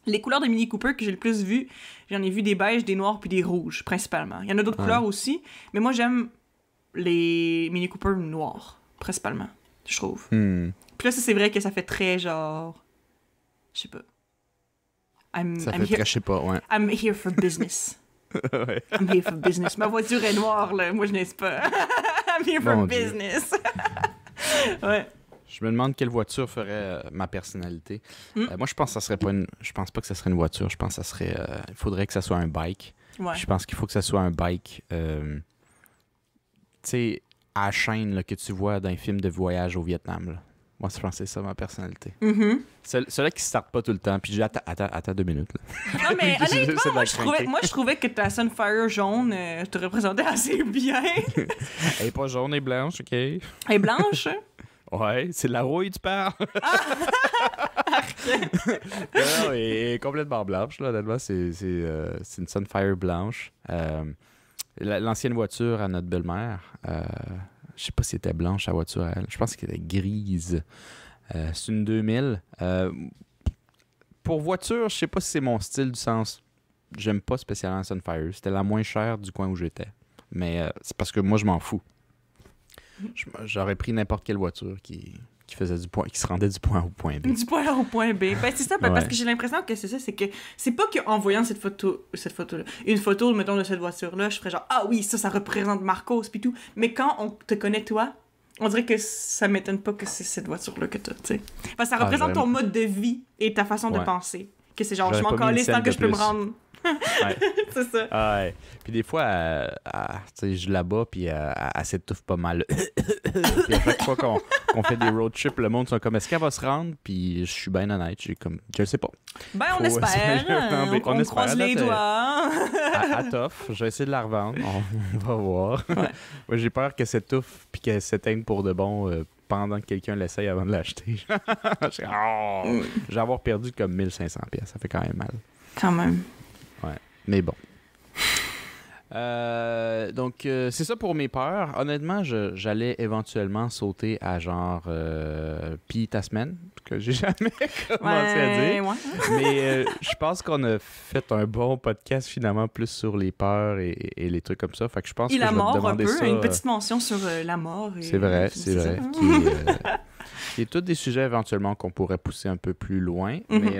les couleurs de Mini Cooper que j'ai le plus vues, j'en ai vu des beiges, des noirs puis des rouges, principalement. Il y en a d'autres couleurs aussi, mais moi, j'aime les Mini Cooper noirs, principalement, je trouve. Puis là, ça, c'est vrai que ça fait très genre... Je sais pas. Je sais pas, ouais. I'm here for business. Ouais. I'm here for business. Ma voiture est noire, là. Moi, je n'ai pas. I'm here for business. Ouais. Je me demande quelle voiture ferait ma personnalité. Moi, je pense que ça serait pas une... Je pense pas que ça serait une voiture. Je pense que ça serait... Il faudrait que ça soit un bike. Ouais. Je pense qu'il faut que ça soit un bike... tu sais, à la chaîne là, que tu vois dans les films de voyage au Vietnam, là. Moi, je pense que c'est ça, ma personnalité. Celui-là qui ne starte pas tout le temps. Puis attends 2 minutes. Là. Non, mais honnêtement, moi, je trouvais que ta Sunfire jaune te représentait assez bien. Elle est pas jaune, elle est blanche, OK? Elle est blanche? Ouais, c'est de la rouille, tu parles. Non, elle est complètement blanche, là. Honnêtement, c'est une Sunfire blanche. L'ancienne voiture à notre belle-mère... je sais pas si elle était blanche, la voiture à elle. Je pense qu'elle était grise. C'est une 2000. Pour voiture, je sais pas si c'est mon style du sens. J'aime pas spécialement la Sunfire. C'était la moins chère du coin où j'étais. Mais c'est parce que moi, je m'en fous. J'aurais pris n'importe quelle voiture qui se rendait du point A au point B. Du point A au point B. Ben, c'est ça, parce que j'ai l'impression que c'est ça, c'est que c'est pas qu'en voyant cette photo-là, une photo, mettons, de cette voiture-là, je ferais genre, ah oui, ça représente Marcos, pis tout. Mais quand on te connaît, toi, on dirait que ça m'étonne pas que c'est cette voiture-là que t'as, tu sais. Parce que ça représente ton mode de vie et ta façon de penser. Que c'est genre, je m'en calisse tant que je peux me rendre Ouais. C'est ça. Ah ouais. Puis des fois, tu sais, je la bats, puis elle s'étouffe pas mal. Puis à chaque fois qu'on fait des road trips, le monde sont comme, est-ce qu'elle va se rendre? Puis je suis bien honnête, je le sais pas. Ben, on espère. On croise les doigts. À tough, je vais essayer de la revendre. On va voir. Ouais. Moi, j'ai peur qu'elle s'étouffe, puis qu'elle s'éteigne pour de bon pendant que quelqu'un l'essaye avant de l'acheter. J'ai avoir perdu comme 1500$. Ça fait quand même mal. Quand même. Ouais. Mais bon. Donc, c'est ça pour mes peurs. Honnêtement, j'allais éventuellement sauter à genre pis ta semaine, que j'ai jamais commencé à dire. Ouais. Mais je pense qu'on a fait un bon podcast finalement plus sur les peurs et les trucs comme ça. Fait que je pense que la je vais mort te demander un peu, ça. Une petite mention sur la mort. C'est vrai. Qui est tous des sujets éventuellement qu'on pourrait pousser un peu plus loin. Mais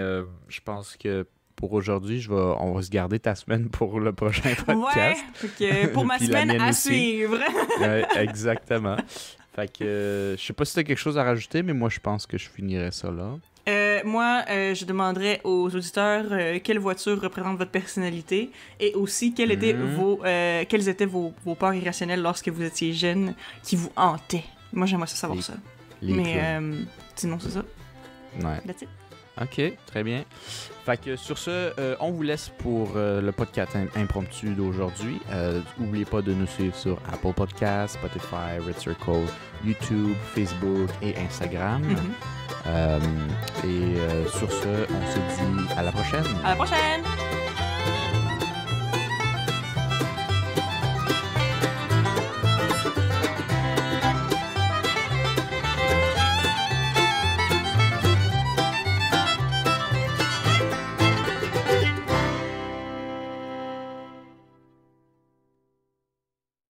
je pense que pour aujourd'hui, on va se garder ta semaine pour le prochain podcast. Ouais, pour ma semaine à suivre. Ouais, exactement. Fait que je sais pas si tu as quelque chose à rajouter, mais moi, je pense que je finirais ça là. Moi, je demanderais aux auditeurs quelle voiture représente votre personnalité et aussi quelles étaient vos peurs irrationnelles lorsque vous étiez jeune qui vous hantaient. Moi, j'aimerais savoir ça. Mais sinon, c'est ça. Ouais. That's it. OK, très bien. Fait que sur ce, on vous laisse pour le podcast impromptu d'aujourd'hui. N'oubliez pas de nous suivre sur Apple Podcasts, Spotify, Red Circle, YouTube, Facebook et Instagram. Et sur ce, on se dit à la prochaine. À la prochaine!